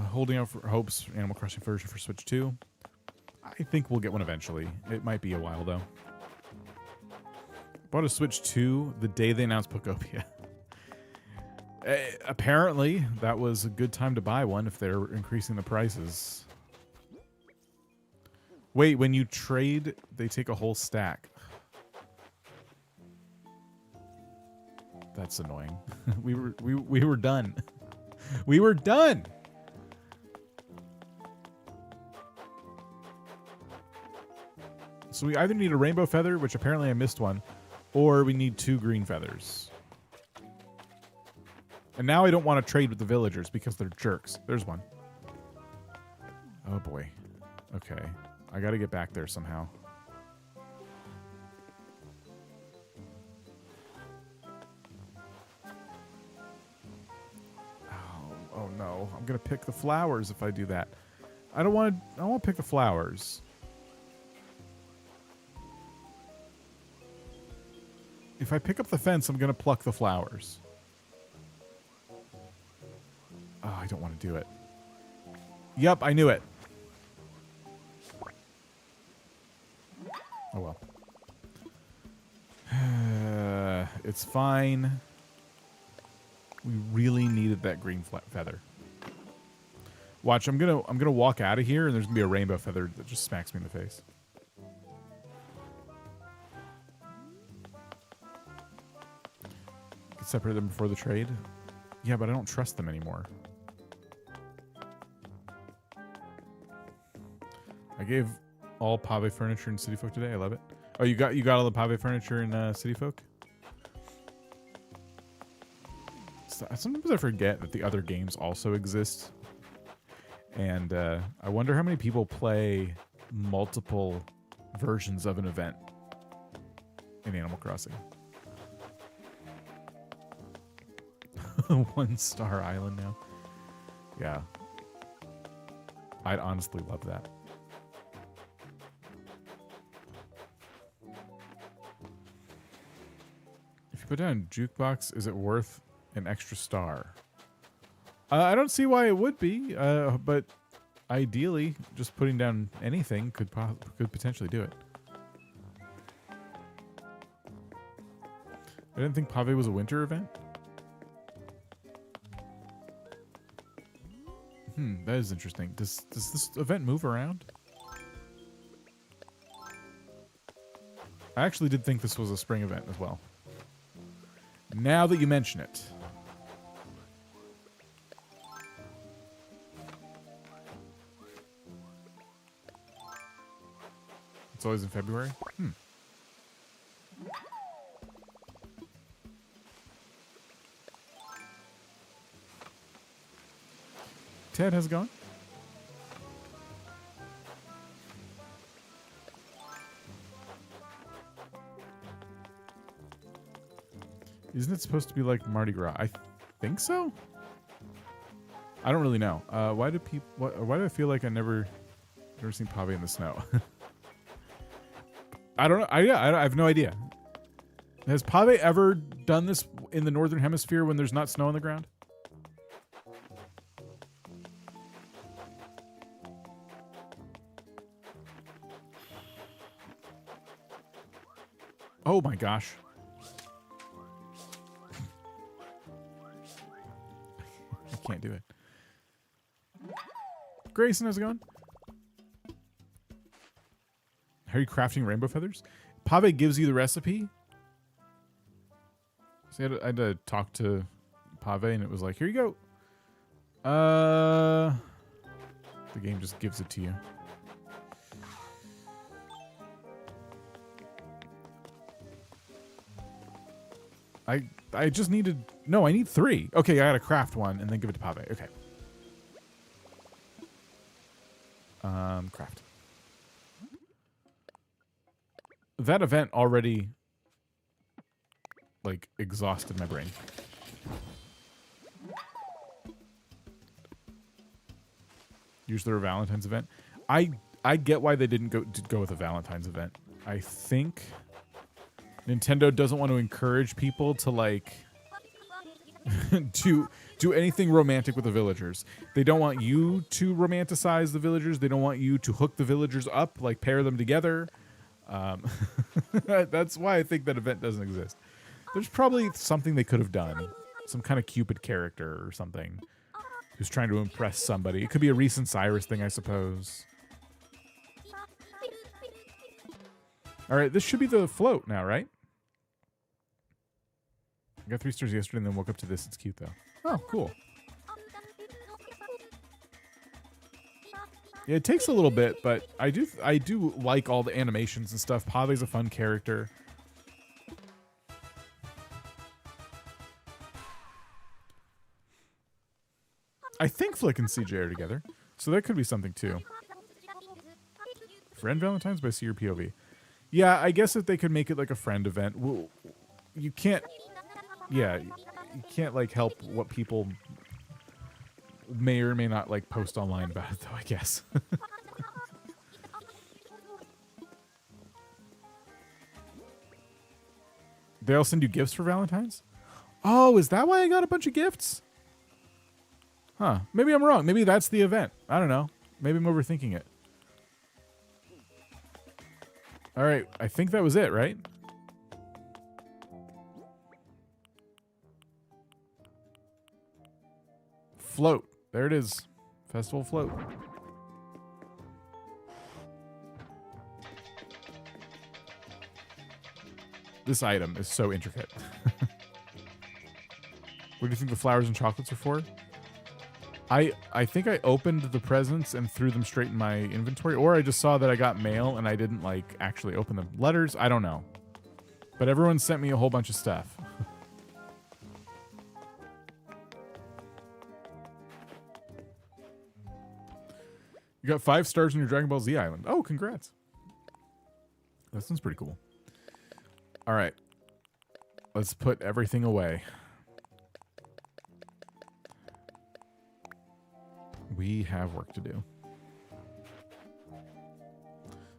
Holding out for hopes, Animal Crossing version for Switch 2. I think we'll get one eventually. It might be a while, though. Bought a Switch 2 the day they announced Pokopia. Apparently, that was a good time to buy one if they're increasing the prices. Wait, when you trade, they take a whole stack. That's annoying. we were done. We were done. So we either need a rainbow feather, which apparently I missed one, or we need 2 green feathers. And now I don't want to trade with the villagers because they're jerks. There's one. Oh boy. Okay. I gotta get back there somehow. Oh no. I'm gonna pick the flowers if I do that. I don't want to pick the flowers. If I pick up the fence, I'm gonna pluck the flowers. Oh, I don't want to do it. Yep, I knew it. Oh well. It's fine. We really needed that green feather. Watch, I'm gonna walk out of here, and there's gonna be a rainbow feather that just smacks me in the face. Could separate them before the trade. Yeah, but I don't trust them anymore. I gave all Pavé furniture in City Folk today. I love it. Oh, you got all the Pavé furniture in City Folk? So, sometimes I forget that the other games also exist. And I wonder how many people play multiple versions of an event in Animal Crossing. 1-star island now. Yeah. I'd honestly love that. If you put down a jukebox, is it worth an extra star? I don't see why it would be, but ideally, just putting down anything could potentially do it. I didn't think Pavé was a winter event. That is interesting. Does this event move around? I actually did think this was a spring event as well. Now that you mention it. It's always in February? Ted, how's it going? Isn't it supposed to be like Mardi Gras? I think so. I don't really know. Why do I feel like I never seen Pavé in the snow? I don't know. I have no idea. Has Pavé ever done this in the Northern Hemisphere when there's not snow on the ground? Oh my gosh. I can't do it. Grayson, how's it going? How are you crafting rainbow feathers? Pavé gives you the recipe. So I had to talk to Pavé, and it was like, here you go. The game just gives it to you. I just needed... No, I need 3. Okay, I gotta craft one and then give it to Pavé. Okay. Craft. that event already, like, exhausted my brain. Usually a Valentine's event. I get why they didn't go with a Valentine's event. I think Nintendo doesn't want to encourage people to, like, to do anything romantic with the villagers. They don't want you to romanticize the villagers. They don't want you to hook the villagers up, like pair them together. That's why I think that event doesn't exist. There's probably something they could have done. Some kind of Cupid character or something who's trying to impress somebody. It could be a Reese and Cyrus thing, I suppose. All right, this should be the float now, right? I got 3 stars yesterday and then woke up to this. It's cute, though. Oh, cool. Yeah, it takes a little bit, but I do like all the animations and stuff. Pavé's a fun character. I think Flick and CJ are together, so that could be something, too. Friend Valentine's by C or POV. Yeah, I guess if they could make it like a friend event. Well, you can't... Yeah, you can't, like, help what people may or may not, like, post online about it, though, I guess. They all send you gifts for Valentine's? Oh, is that why I got a bunch of gifts? Huh. Maybe I'm wrong. Maybe that's the event. I don't know. Maybe I'm overthinking it. All right. I think that was it, right? Float. There it is. Festival float. This item is so intricate. What do you think the flowers and chocolates are for? I think I opened the presents and threw them straight in my inventory, or I just saw that I got mail and I didn't, like, actually open the letters. I don't know. But everyone sent me a whole bunch of stuff. You got 5 stars on your Dragon Ball Z island. Oh, congrats. That sounds pretty cool. All right. Let's put everything away. We have work to do.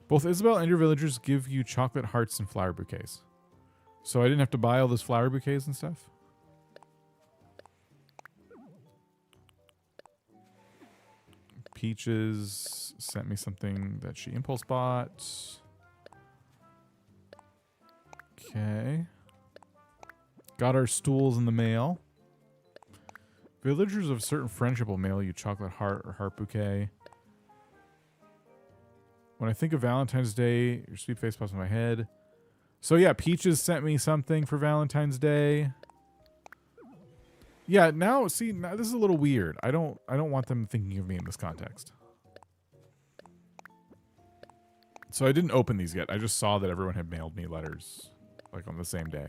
Both Isabel and your villagers give you chocolate hearts and flower bouquets. So I didn't have to buy all those flower bouquets and stuff? Peaches sent me something that she impulse bought. Okay. Got our stools in the mail. Villagers of certain friendship will mail you chocolate heart or heart bouquet. When I think of Valentine's Day, your sweet face pops in my head. So yeah, Peaches sent me something for Valentine's Day. Yeah, now see, now this is a little weird. I don't want them thinking of me in this context. So I didn't open these yet. I just saw that everyone had mailed me letters, like, on the same day.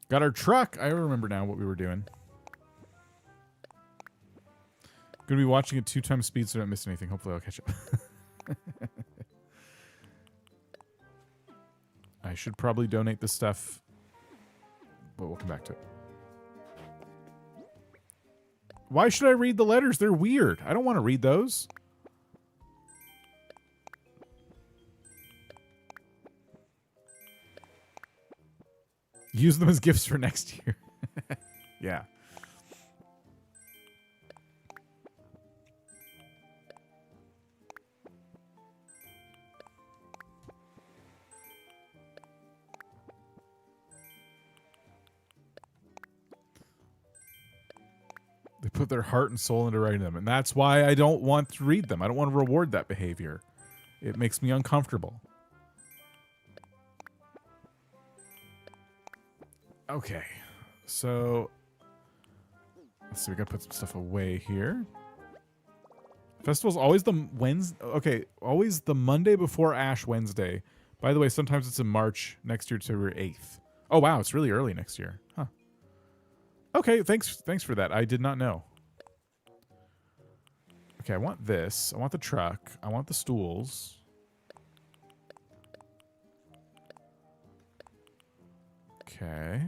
Got our truck. I remember now what we were doing. Gonna be watching at 2 times speed so I don't miss anything. Hopefully I'll catch up. I should probably donate this stuff, but we'll come back to it. Why should I read the letters? They're weird. I don't want to read those. Use them as gifts for next year. Yeah. They put their heart and soul into writing them, and that's why I don't want to read them. I don't want to reward that behavior. It makes me uncomfortable. Okay, so let's see. We gotta put some stuff away here. Festival's always the Wednesday. Okay, always the Monday before Ash Wednesday. By the way, sometimes it's in March. Next year, it's February 8th. Oh, wow. It's really early next year. Huh. Okay. Thanks for that. I did not know. Okay. I want this. I want the truck. I want the stools. Okay.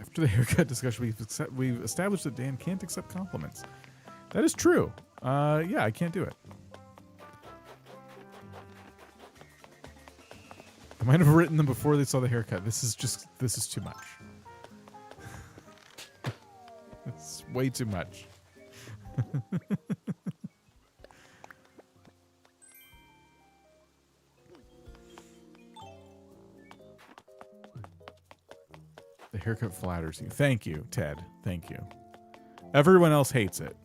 After the haircut discussion, we've established that Dan can't accept compliments. That is true. Yeah, I can't do it. I might have written them before they saw the haircut. This is too much. It's way too much. The haircut flatters you. Thank you, Ted. Thank you. Everyone else hates it.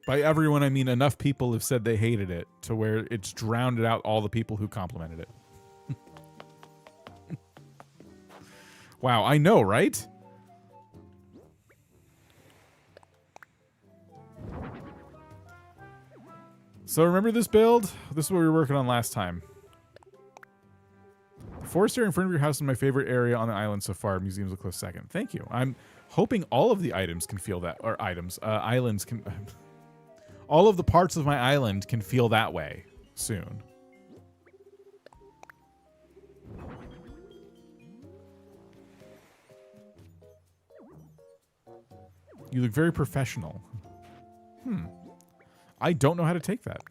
By everyone, I mean enough people have said they hated it to where it's drowned out all the people who complimented it. Wow, I know, right? So remember this build? This is what we were working on last time. The forest area in front of your house is my favorite area on the island so far. Museums a close second. Thank you. I'm hoping all of the items can feel that, or islands can... all of the parts of my island can feel that way soon. You look very professional. I don't know how to take that.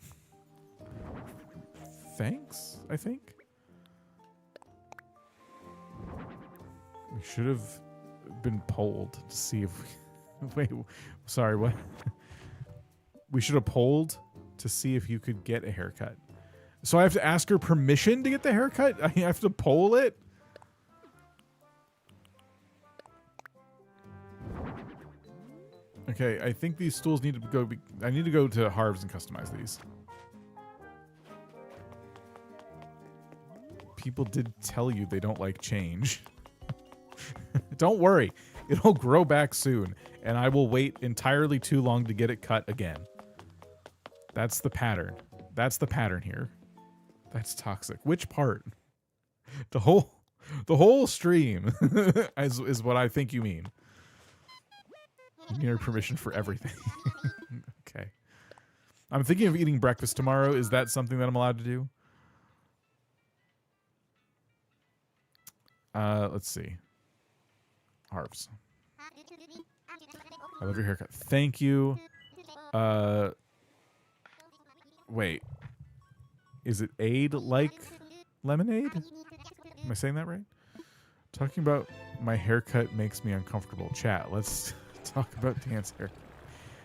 Thanks, I think. We should have been polled to see if we... Wait, sorry, what? We should have polled to see if you could get a haircut. So I have to ask her permission to get the haircut? I have to poll it? Okay, I think these stools need to go... I need to go to Harv's and customize these. People did tell you they don't like change. Don't worry. It'll grow back soon, and I will wait entirely too long to get it cut again. That's the pattern. That's the pattern here. That's toxic. Which part? The whole stream is what I think you mean. You need your permission for everything. Okay. I'm thinking of eating breakfast tomorrow. Is that something that I'm allowed to do? Let's see. Harv's. I love your haircut. Thank you. Wait. Is it aid like lemonade? Am I saying that right? Talking about my haircut makes me uncomfortable. Chat, let's talk about Dan's hair.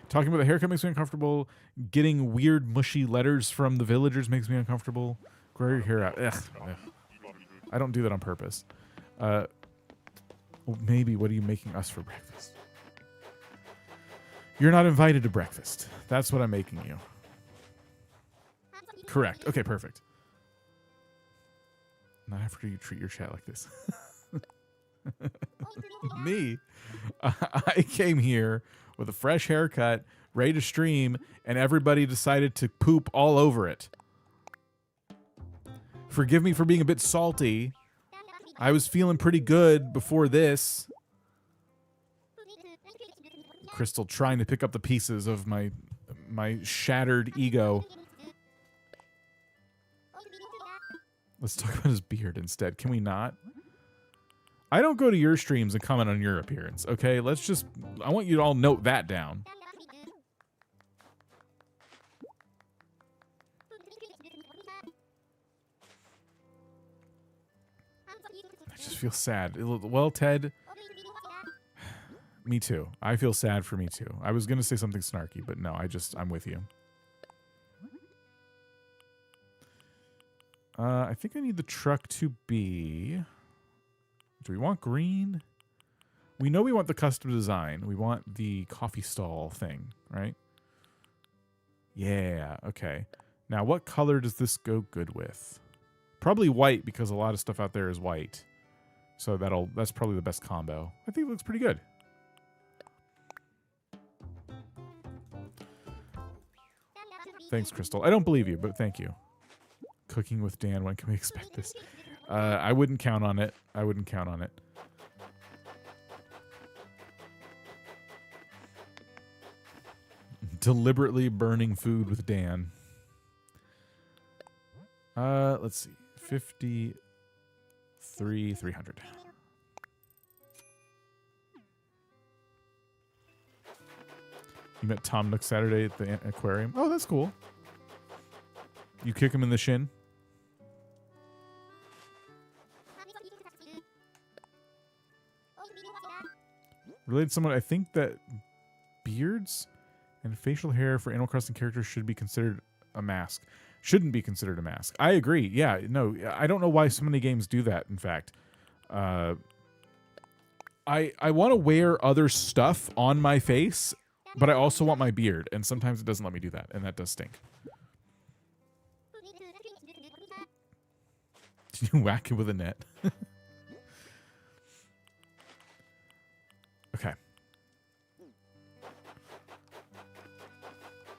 Talking about the haircut makes me uncomfortable. Getting weird, mushy letters from the villagers makes me uncomfortable. Grow your hair out. Ugh. I don't do that on purpose. Well, maybe, what are you making us for breakfast? You're not invited to breakfast. That's what I'm making you. Correct. Okay, perfect. Not after you treat your chat like this. Me? I came here with a fresh haircut, ready to stream, and everybody decided to poop all over it. Forgive me for being a bit salty. I was feeling pretty good before this. Crystal trying to pick up the pieces of my shattered ego. Let's talk about his beard instead. Can we not? I don't go to your streams and comment on your appearance, okay? Let's just... I want you to all note that down. I just feel sad. Well, Ted... Me too. I feel sad for me too. I was going to say something snarky, but no, I'm with you. I think I need the truck to be... Do we want green? We know we want the custom design. We want the coffee stall thing, right? Yeah, okay. Now, what color does this go good with? Probably white, because a lot of stuff out there is white. So that's probably the best combo. I think it looks pretty good. Thanks, Crystal. I don't believe you, but thank you. Cooking with Dan, when can we expect this? I wouldn't count on it. I wouldn't count on it. Deliberately burning food with Dan. Let's see. 53,300. You met Tom Nook Saturday at the aquarium. Oh, that's cool. You kick him in the shin. Related to someone, I think that beards and facial hair for Animal Crossing characters should be considered a mask. Shouldn't be considered a mask. I agree. Yeah, no, I don't know why so many games do that, in fact. I want to wear other stuff on my face, but I also want my beard, and sometimes it doesn't let me do that, and that does stink. Did you whack it with a net? Okay.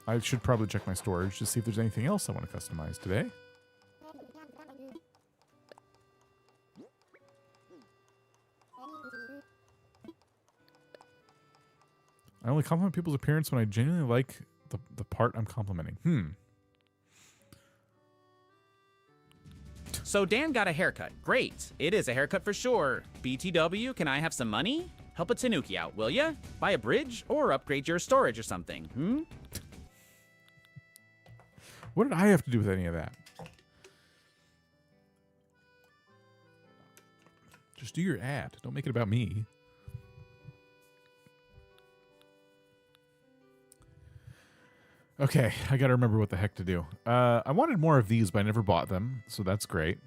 I should probably check my storage to see if there's anything else I want to customize today. I only compliment people's appearance when I genuinely like the part I'm complimenting. So Dan got a haircut. Great. It is a haircut for sure. BTW, can I have some money? Help a Tanuki out, will ya? Buy a bridge or upgrade your storage or something, What did I have to do with any of that? Just do your ad. Don't make it about me. Okay, I gotta remember what the heck to do. I wanted more of these, but I never bought them, so that's great.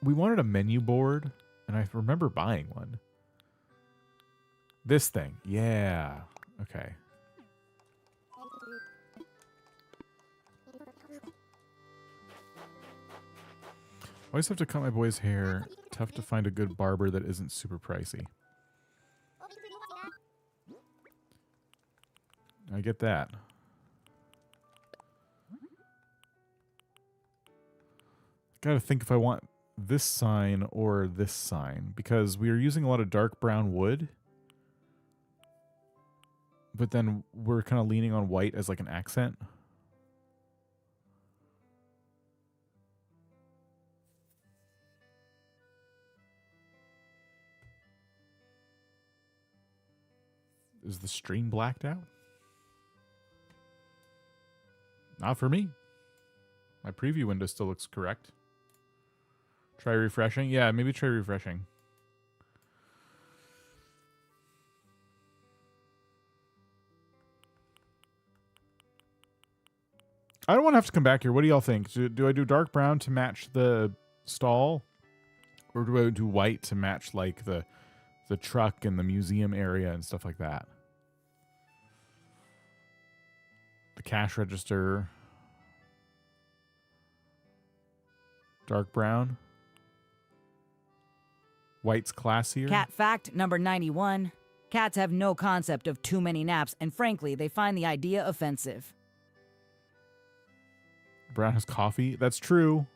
We wanted a menu board, and I remember buying one. This thing. Yeah. Okay. Always have to cut my boy's hair. Tough to find a good barber that isn't super pricey. I get that. Gotta think if I want this sign or this sign, because we are using a lot of dark brown wood, but then we're kind of leaning on white as like an accent. Is the stream blacked out? Not for me. My preview window still looks correct. Try refreshing? Yeah, maybe try refreshing. I don't want to have to come back here. What do y'all think? Do I do dark brown to match the stall? Or do I do white to match like the truck and the museum area and stuff like that? The cash register. Dark brown. White's classier. Cat fact number 91. Cats have no concept of too many naps, and frankly, they find the idea offensive. Brown has coffee. That's true.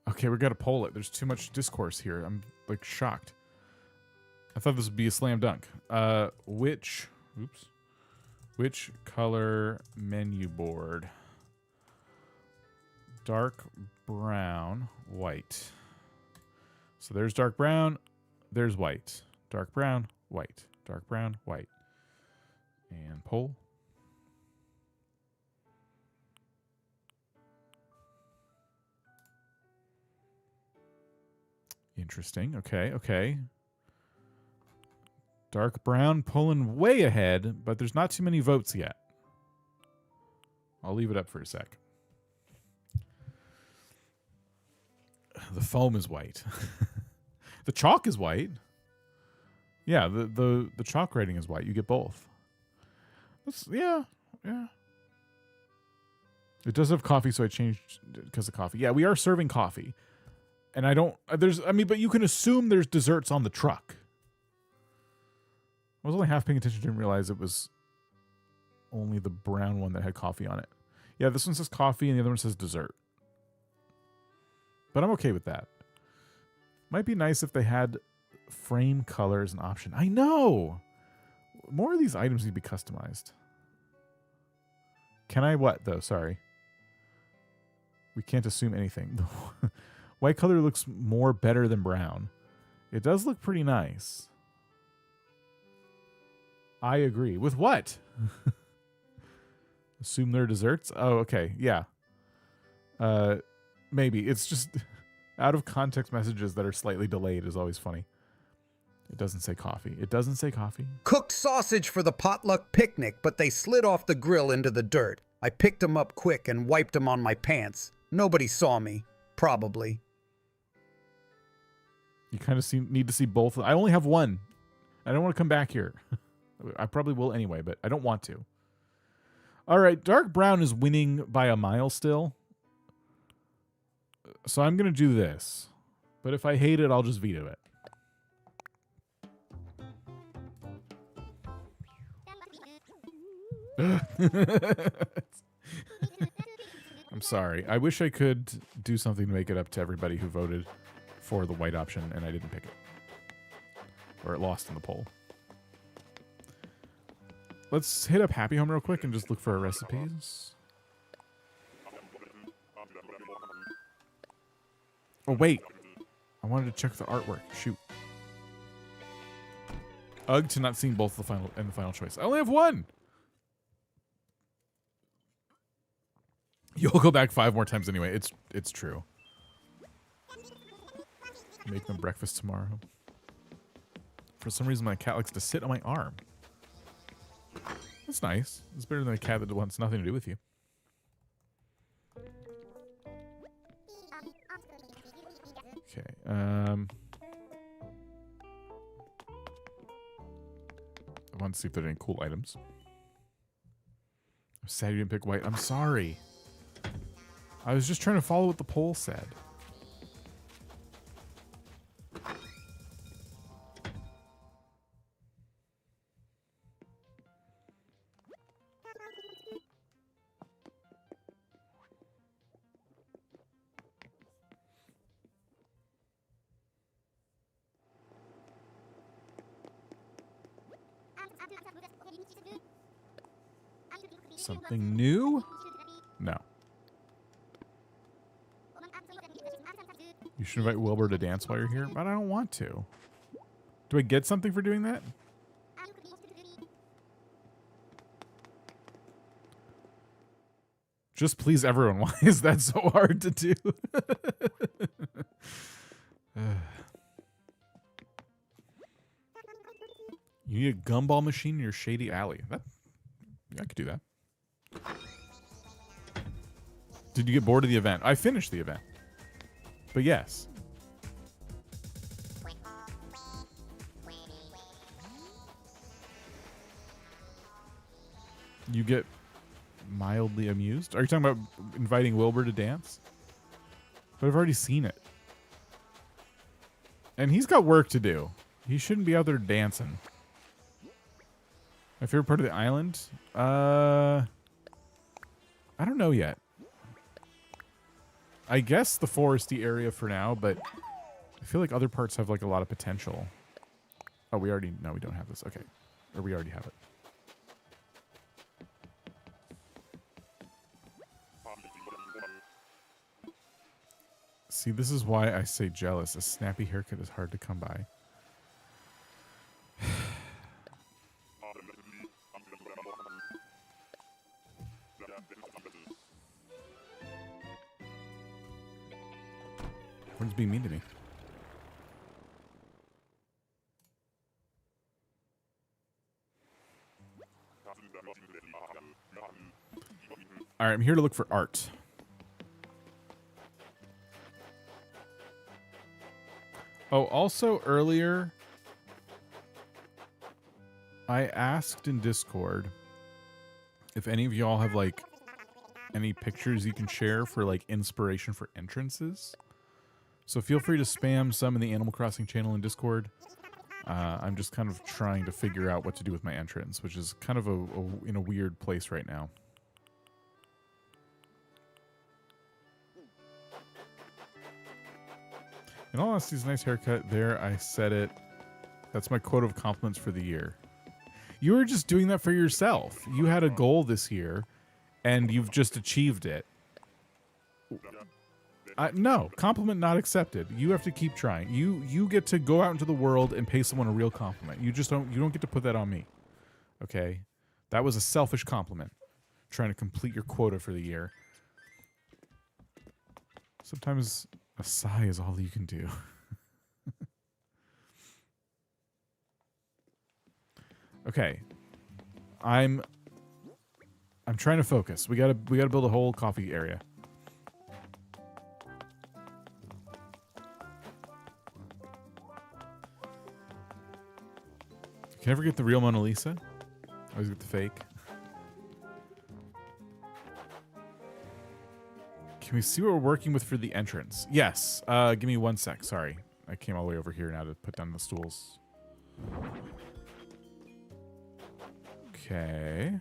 Okay, we got to poll it. There's too much discourse here. I'm like shocked. I thought this would be a slam dunk. Which color menu board? Dark brown, white. So there's dark brown, there's white. Dark brown, white. Dark brown, white. And poll. Interesting. Okay, okay. Dark brown pulling way ahead, but there's not too many votes yet. I'll leave it up for a sec. The foam is white. The chalk is white. Yeah, the chalk writing is white. You get both. Yeah. It does have coffee, so I changed because of coffee. Yeah, we are serving coffee. And I don't, but you can assume there's desserts on the truck. I was only half paying attention, didn't realize it was only the brown one that had coffee on it. Yeah, this one says coffee and the other one says dessert. But I'm okay with that. Might be nice if they had frame color as an option. I know! More of these items need to be customized. Can I what, though? Sorry. We can't assume anything. White color looks more better than brown. It does look pretty nice. I agree. With what? Assume they're desserts? Oh, okay. Yeah. Maybe. It's just out of context messages that are slightly delayed is always funny. It doesn't say coffee. It doesn't say coffee. Cooked sausage for the potluck picnic, but they slid off the grill into the dirt. I picked them up quick and wiped them on my pants. Nobody saw me. Probably. You kind of need to see both. I only have one. I don't want to come back here. I probably will anyway, but I don't want to. All right, dark brown is winning by a mile still. So I'm going to do this. But if I hate it, I'll just veto it. I'm sorry. I wish I could do something to make it up to everybody who voted for the white option, and I didn't pick it. Or it lost in the poll. Let's hit up Happy Home real quick and just look for our recipes. Oh, wait. I wanted to check the artwork. Shoot. Ugh to not seeing both the final choice. I only have one. You'll go back 5 more times anyway. It's true. Make them breakfast tomorrow. For some reason, my cat likes to sit on my arm. That's nice. It's better than a cat that wants nothing to do with you. Okay. I want to see if there are any cool items. I'm sad you didn't pick white. I'm sorry. I was just trying to follow what the poll said. Something new? No. You should invite Wilbur to dance while you're here, but I don't want to. Do I get something for doing that? Just please everyone. Why is that so hard to do? You need a gumball machine in your shady alley. Yeah, I could do that. Did you get bored of the event? I finished the event. But yes. You get mildly amused? Are you talking about inviting Wilbur to dance? But I've already seen it. And he's got work to do. He shouldn't be out there dancing. My favorite part of the island? I don't know yet. I guess the foresty area for now, but I feel like other parts have like a lot of potential. Oh, we already... No, we don't have this. Okay. Or we already have it. See, this is why I say jealous. A snappy haircut is hard to come by. Everyone's being mean to me. All right, I'm here to look for art. Oh, also earlier, I asked in Discord if any of y'all have like any pictures you can share for like inspiration for entrances. So feel free to spam some in the Animal Crossing channel in Discord. I'm just kind of trying to figure out what to do with my entrance, which is kind of in a weird place right now. In all honesty, it's a nice haircut. There, I said it. That's my quote of compliments for the year. You were just doing that for yourself. You had a goal this year, and you've just achieved it. No, compliment not accepted. You have to keep trying. You get to go out into the world and pay someone a real compliment. You don't get to put that on me. Okay? That was a selfish compliment. Trying to complete your quota for the year. Sometimes a sigh is all you can do. Okay. I'm trying to focus. We gotta build a whole coffee area. Can I ever get the real Mona Lisa? I always get the fake. Can we see what we're working with for the entrance? Yes. Give me 1 sec. Sorry. I came all the way over here now to put down the stools. Okay.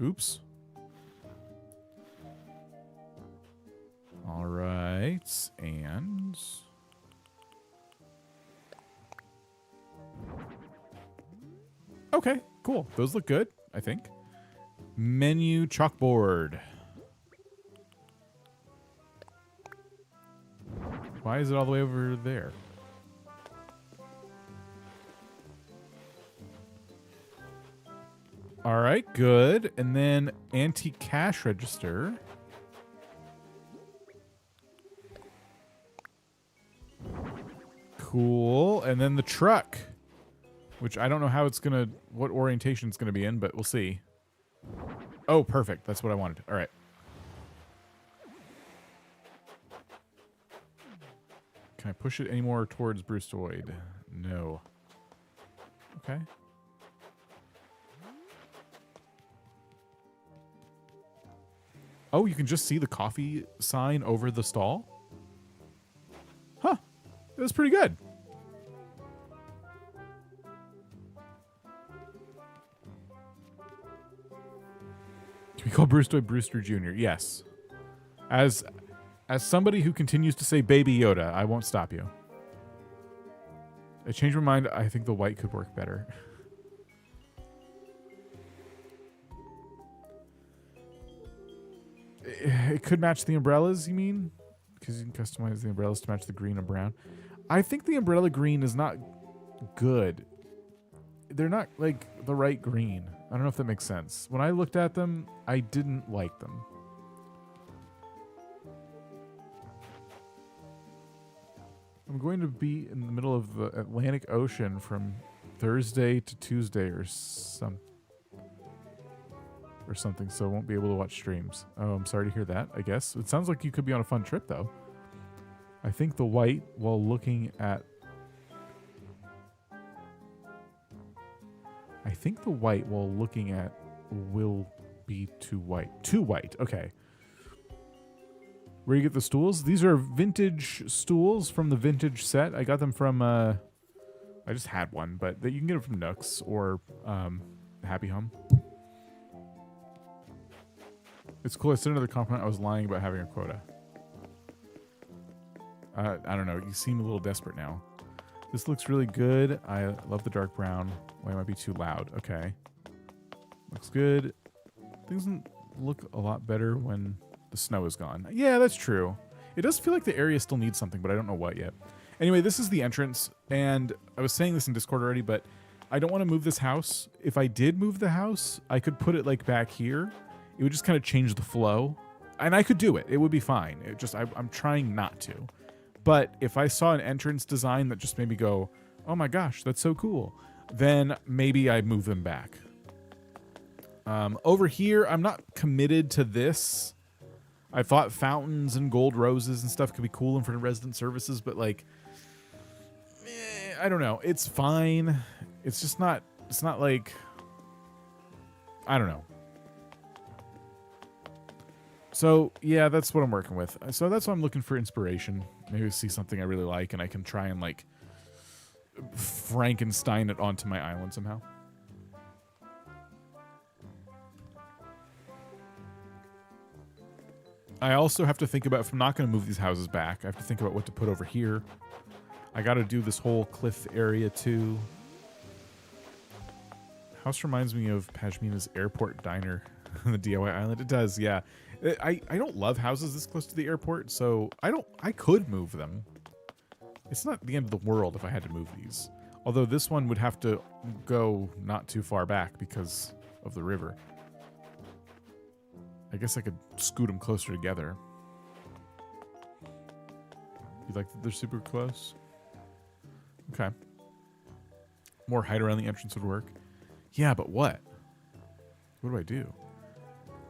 Oops. All right. And... okay, cool. Those look good, I think. Menu chalkboard. Why is it all the way over there? All right, good. And then antique cash register. Cool. And then the truck, which I don't know how it's going to, what orientation it's going to be in, but we'll see. Oh, perfect. That's what I wanted. All right. Can I push it any more towards Bruceoid? No. Okay. Oh, you can just see the coffee sign over the stall? Huh. It was pretty good. Can we call Bruceoid Brewster Jr.? Yes. As somebody who continues to say Baby Yoda, I won't stop you. I changed my mind. I think the white could work better. It could match the umbrellas, you mean? Because you can customize the umbrellas to match the green and brown. I think the umbrella green is not good. They're not, like, the right green. I don't know if that makes sense. When I looked at them, I didn't like them. I'm going to be in the middle of the Atlantic Ocean from Thursday to Tuesday or something, so I won't be able to watch streams. Oh, I'm sorry to hear that, I guess. It sounds like you could be on a fun trip, though. I think the white, while looking at... will be too white. Too white, okay. Where you get the stools? These are vintage stools from the vintage set. I got them from, I just had one, but you can get them from Nooks or Happy Home. It's cool. I said another compliment. I was lying about having a quota. I don't know. You seem a little desperate now. This looks really good. I love the dark brown. Well, it might be too loud. Okay. Looks good. Things look a lot better when the snow is gone. Yeah, that's true. It does feel like the area still needs something, but I don't know what yet. Anyway, this is the entrance, and I was saying this in Discord already, but I don't want to move this house. If I did move the house, I could put it like back here. It would just kind of change the flow, and I could do it. It would be fine. It just I'm trying not to. But if I saw an entrance design that just made me go, oh my gosh, that's so cool, then maybe I move them back. Over here, I'm not committed to this. I thought fountains and gold roses and stuff could be cool in front of resident services, but like, I don't know. It's fine. It's just not It's not like, I don't know. So, yeah, that's what I'm working with. So that's why I'm looking for inspiration. Maybe see something I really like and I can try and, like, Frankenstein it onto my island somehow. I also have to think about, if I'm not going to move these houses back, I have to think about what to put over here. I got to do this whole cliff area, too. House reminds me of Pashmina's airport diner on the DIY island. It does, yeah. I don't love houses this close to the airport, so I could move them. It's not the end of the world if I had to move these. Although this one would have to go not too far back because of the river. I guess I could scoot them closer together. You like that they're super close? Okay. More height around the entrance would work. Yeah, but what? What do I do?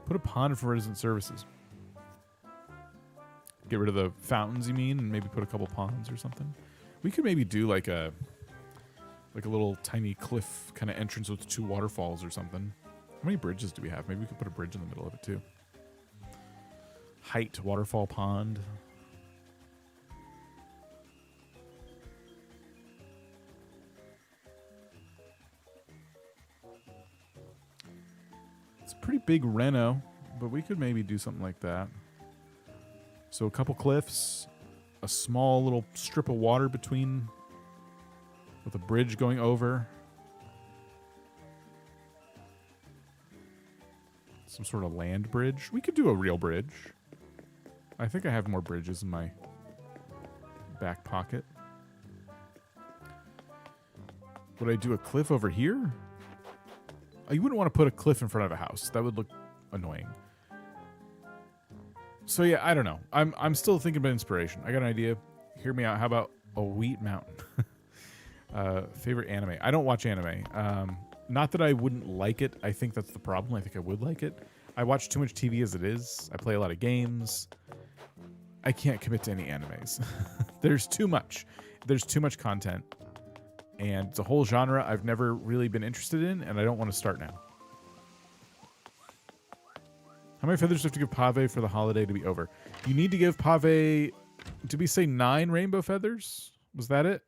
Put a pond for resident services. Get rid of the fountains, you mean, and maybe put a couple ponds or something? We could maybe do like a little tiny cliff kind of entrance with 2 waterfalls or something. How many bridges do we have? Maybe we could put a bridge in the middle of it too. Height, waterfall, pond. It's a pretty big reno, but we could maybe do something like that. So a couple cliffs, a small little strip of water between, with a bridge going over. Some sort of land bridge. We could do a real bridge. I think I have more bridges in my back pocket. Would I do a cliff over here? You wouldn't want to put a cliff in front of a house. That would look annoying. So yeah, I don't know. I'm still thinking about inspiration. I got an idea. Hear me out. How about a wheat mountain? Favorite anime. I don't watch anime. Not that I wouldn't like it. I think that's the problem. I think I would like it. I watch too much TV as it is. I play a lot of games. I can't commit to any animes. There's too much. There's too much content. And it's a whole genre I've never really been interested in, and I don't want to start now. How many feathers do you have to give Pavé for the holiday to be over? You need to give Pavé, did we say 9 rainbow feathers? Was that it?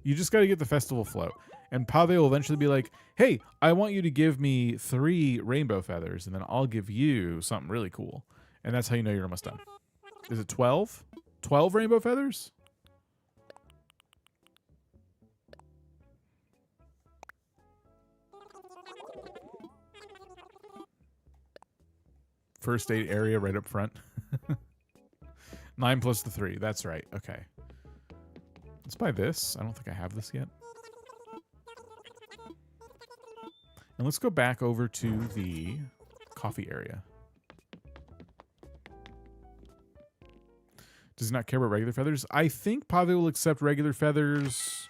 You just got to get the festival float. And Pavé will eventually be like, hey, I want you to give me 3 rainbow feathers, and then I'll give you something really cool. And that's how you know you're almost done. Is it 12? 12 rainbow feathers? First aid area right up front. 9 plus the 3. That's right. Okay. Let's buy this. I don't think I have this yet. And let's go back over to the coffee area. Does he not care about regular feathers? I think Pavé will accept regular feathers.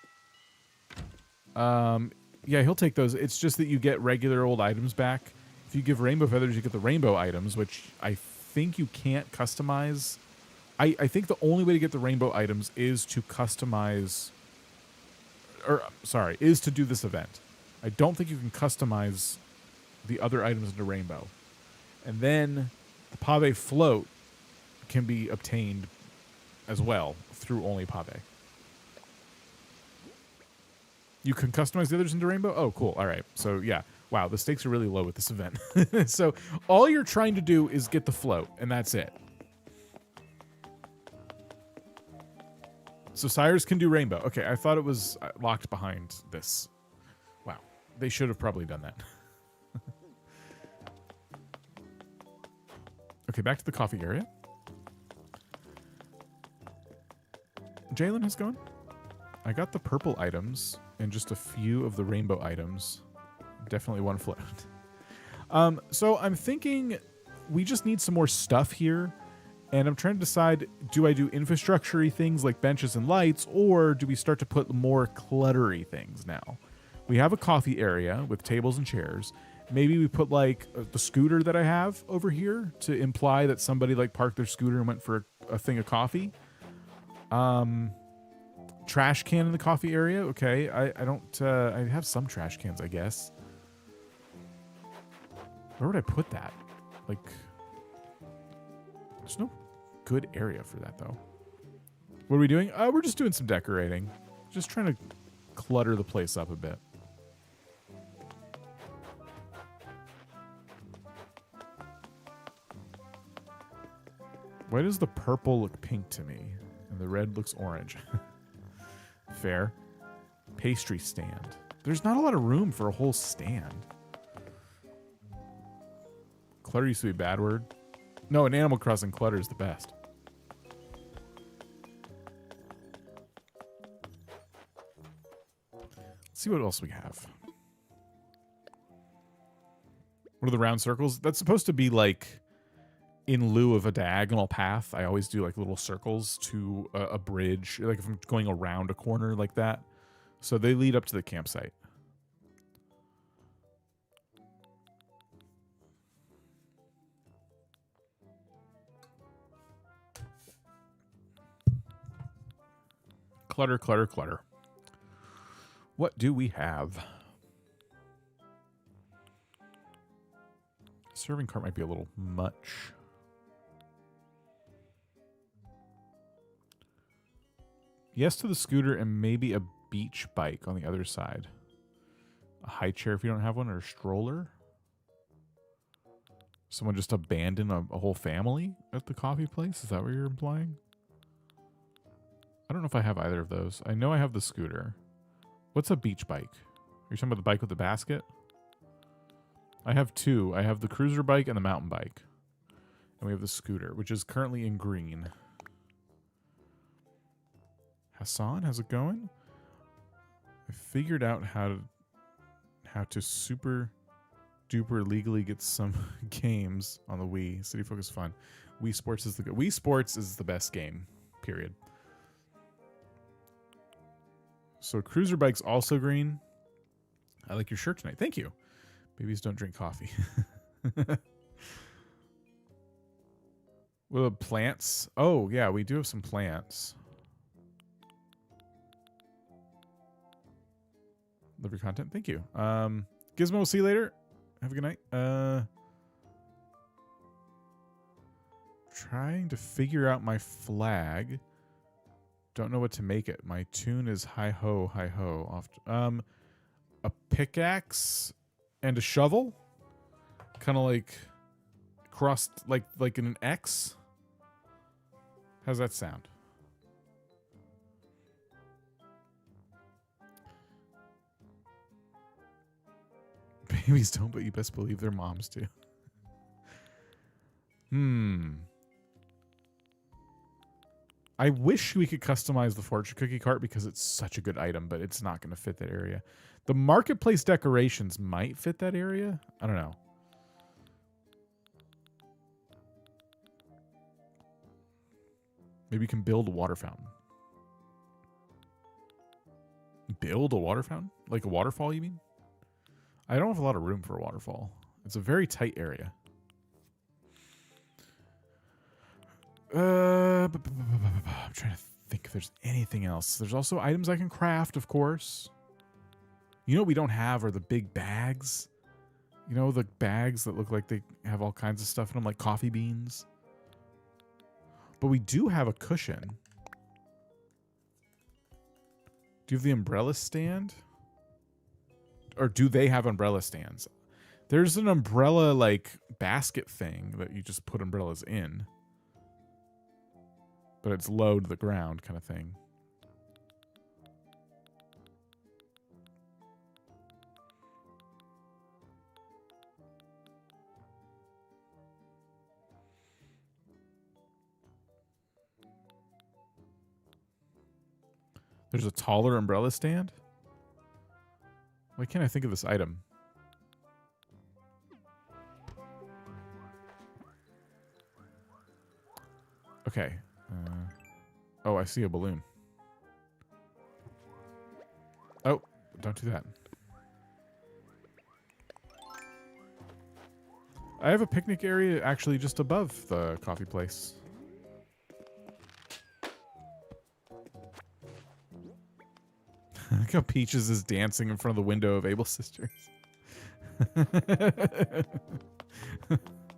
Yeah, he'll take those. It's just that you get regular old items back. If you give rainbow feathers, you get the rainbow items, which I think you can't customize. I think the only way to get the rainbow items is to customize, or sorry, is to do this event. I don't think you can customize the other items into rainbow. And then the Pavé float can be obtained as well through only Pavé. You can customize the others into rainbow? Oh, cool. All right. So, yeah. Wow, the stakes are really low with this event. So all you're trying to do is get the float, and that's it. So Sires can do rainbow. Okay, I thought it was locked behind this. Wow, they should have probably done that. Okay, back to the coffee area. Jalen has gone. I got the purple items and just a few of the rainbow items. Definitely one float. So I'm thinking we just need some more stuff here. And I'm trying to decide, do I do infrastructure-y things like benches and lights, or do we start to put more cluttery things now? We have a coffee area with tables and chairs. Maybe we put like the scooter that I have over here to imply that somebody like parked their scooter and went for a thing of coffee. Trash can in the coffee area. Okay, I don't. I have some trash cans, I guess. Where would I put that? Like, there's no good area for that though. What are we doing? We're just doing some decorating. Just trying to clutter the place up a bit. Why does the purple look pink to me and the red looks orange? Fair. Pastry stand. There's not a lot of room for a whole stand. Clutter used to be a bad word. No, in Animal Crossing, clutter is the best. Let's see what else we have. What are the round circles? That's supposed to be like in lieu of a diagonal path. I always do like little circles to a bridge, like if I'm going around a corner like that. So they lead up to the campsite. Clutter, clutter, clutter. What do we have? Serving cart might be a little much. Yes to the scooter and maybe a beach bike on the other side. A high chair if you don't have one, or a stroller. Someone just abandoned a whole family at the coffee place? Is that what you're implying? I don't know if I have either of those. I know I have the scooter. What's a beach bike? Are you talking about the bike with the basket? I have two. I have the cruiser bike and the mountain bike. And we have the scooter, which is currently in green. Hassan, how's it going? I figured out how to super duper legally get some games on the Wii. City Focus Fun. Wii Sports is Wii Sports is the best game. Period. So cruiser bike's also green. I like your shirt tonight. Thank you. Babies don't drink coffee. What about plants? Oh, yeah, we do have some plants. Love your content. Thank you. Gizmo, we'll see you later. Have a good night. Trying to figure out my flag. Don't know what to make it. My tune is hi-ho, hi-ho. A pickaxe and a shovel? Kind of like crossed, like in an X? How's that sound? Babies don't, but you best believe their moms do. I wish we could customize the fortune cookie cart because it's such a good item, but it's not going to fit that area. The marketplace decorations might fit that area. I don't know. Maybe you can build a water fountain. Build a water fountain? Like a waterfall, you mean? I don't have a lot of room for a waterfall. It's a very tight area. I'm trying to think if there's anything else. There's also items I can craft, of course. You know what we don't have are the big bags. You know, the bags that look like they have all kinds of stuff in them, like coffee beans. But we do have a cushion. Do you have the umbrella stand? Or do they have umbrella stands? There's an umbrella, like, basket thing that you just put umbrellas in. But it's low to the ground kind of thing. There's a taller umbrella stand? Why can't I think of this item? Okay. Oh, I see a balloon. Oh, don't do that. I have a picnic area actually just above the coffee place. like how Peaches is dancing in front of the window of Abel's sisters.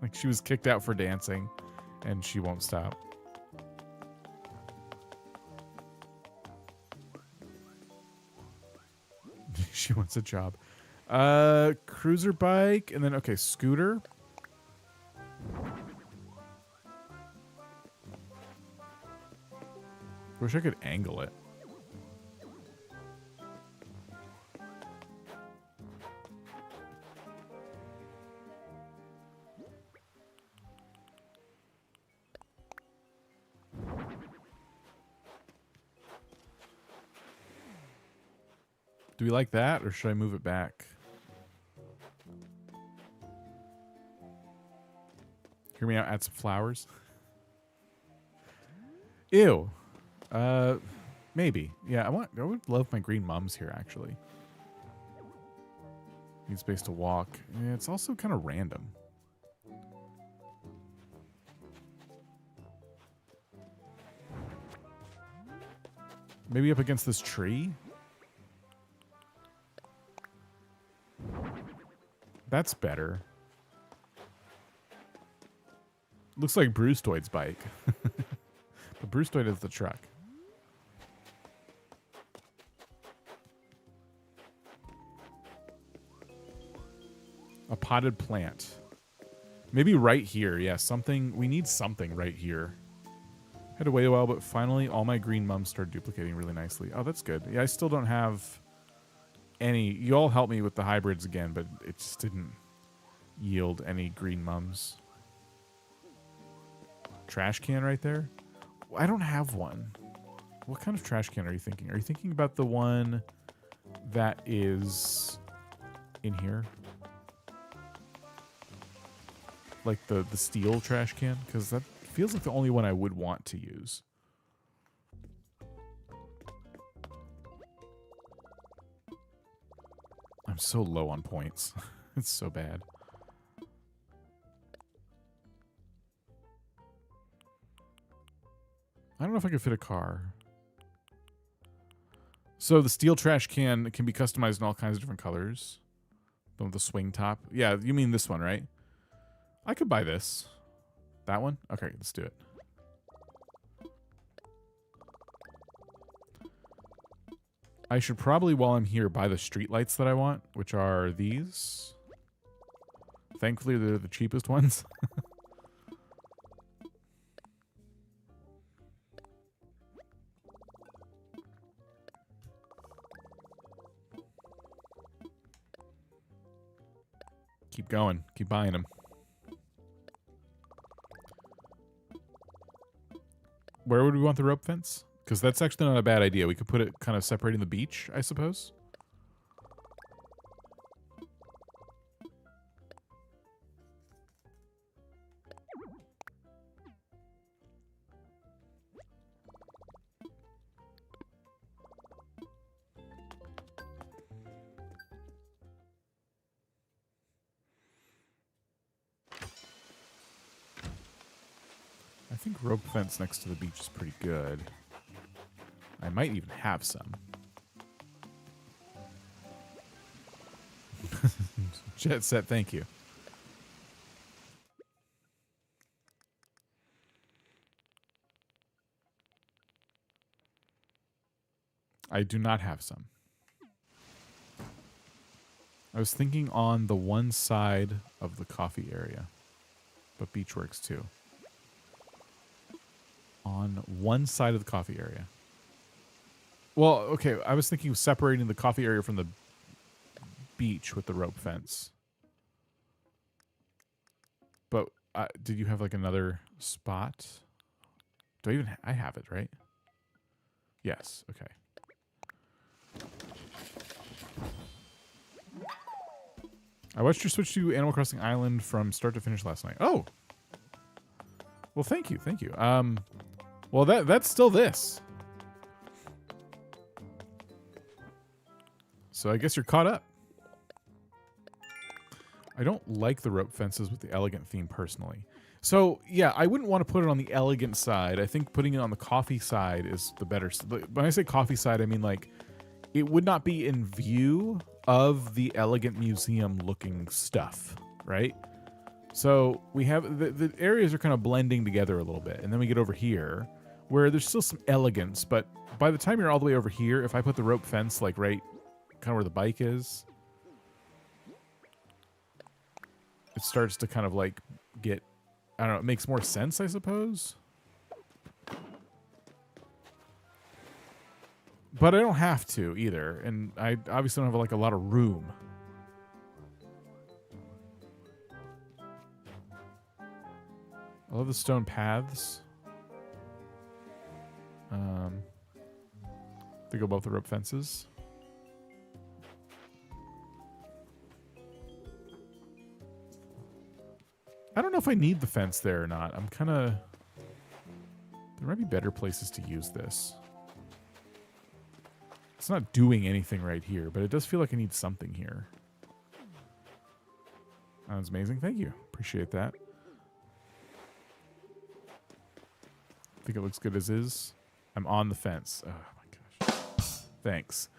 Like she was kicked out for dancing, and she won't stop. She wants a job. Cruiser bike, and then, okay, scooter. Wish I could angle it. Do we like that, or should I move it back? Hear me out, add some flowers. Ew. Maybe. Yeah, I would love my green mums here, actually. Need space to walk. Yeah, it's also kind of random. Maybe up against this tree? That's better. Looks like Brucedoid's bike. But Brucedoid is the truck. A potted plant. Maybe right here. Yeah, something. We need something right here. Had to wait a while, but finally all my green mums started duplicating really nicely. Oh, that's good. Yeah, I still don't have any. You all helped me with the hybrids again, but it just didn't yield any green mums. Trash can right there? I don't have one. What kind of trash can are you thinking? Are you thinking about the one that is in here? Like the steel trash can? Because that feels like the only one I would want to use. I'm so low on points. It's so bad. I don't know if I could fit a car. So the steel trash can be customized in all kinds of different colors. The one with the swing top. Yeah, you mean this one, right? I could buy this. That one? Okay, let's do it. I should probably, while I'm here, buy the street lights that I want, which are these. Thankfully, they're the cheapest ones. Keep going. Keep buying them. Where would we want the rope fence? Because that's actually not a bad idea. We could put it kind of separating the beach, I suppose. I think rope fence next to the beach is pretty good. I might even have some. Jet set, thank you. I do not have some. I was thinking on the one side of the coffee area, but beach works too. On one side of the coffee area. Well, okay, I was thinking of separating the coffee area from the beach with the rope fence. But did you have like another spot? Do I even I have it, right? Yes, okay. I watched your switch to Animal Crossing Island from start to finish last night. Oh! Well, thank you, thank you. Well, that's still this. So I guess you're caught up. I don't like the rope fences with the elegant theme personally. So, yeah, I wouldn't want to put it on the elegant side. I think putting it on the coffee side is the better. When I say coffee side, I mean like it would not be in view of the elegant museum looking stuff, right? So we have the areas are kind of blending together a little bit, and then we get over here where there's still some elegance, but by the time you're all the way over here, if I put the rope fence like right kind of where the bike is, it starts to kind of like get, I don't know, it makes more sense, I suppose. But I don't have to either, and I obviously don't have like a lot of room. I love the stone paths. They go above the rope fences. I don't know if I need the fence there or not. I'm kind of... There might be better places to use this. It's not doing anything right here, but it does feel like I need something here. That was amazing. Thank you. Appreciate that. I think it looks good as is. I'm on the fence. Oh my gosh. Thanks.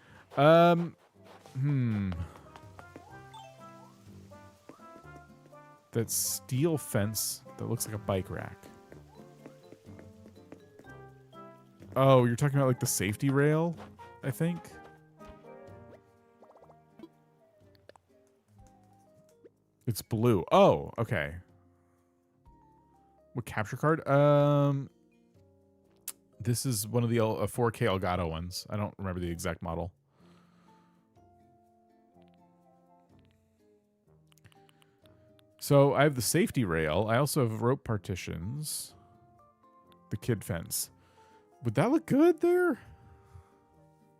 That steel fence that looks like a bike rack. Oh, you're talking about like the safety rail, I think. It's blue. Oh, okay. What capture card? This is one of the 4K Elgato ones. I don't remember the exact model. So I have the safety rail. I also have rope partitions. The kid fence. Would that look good there?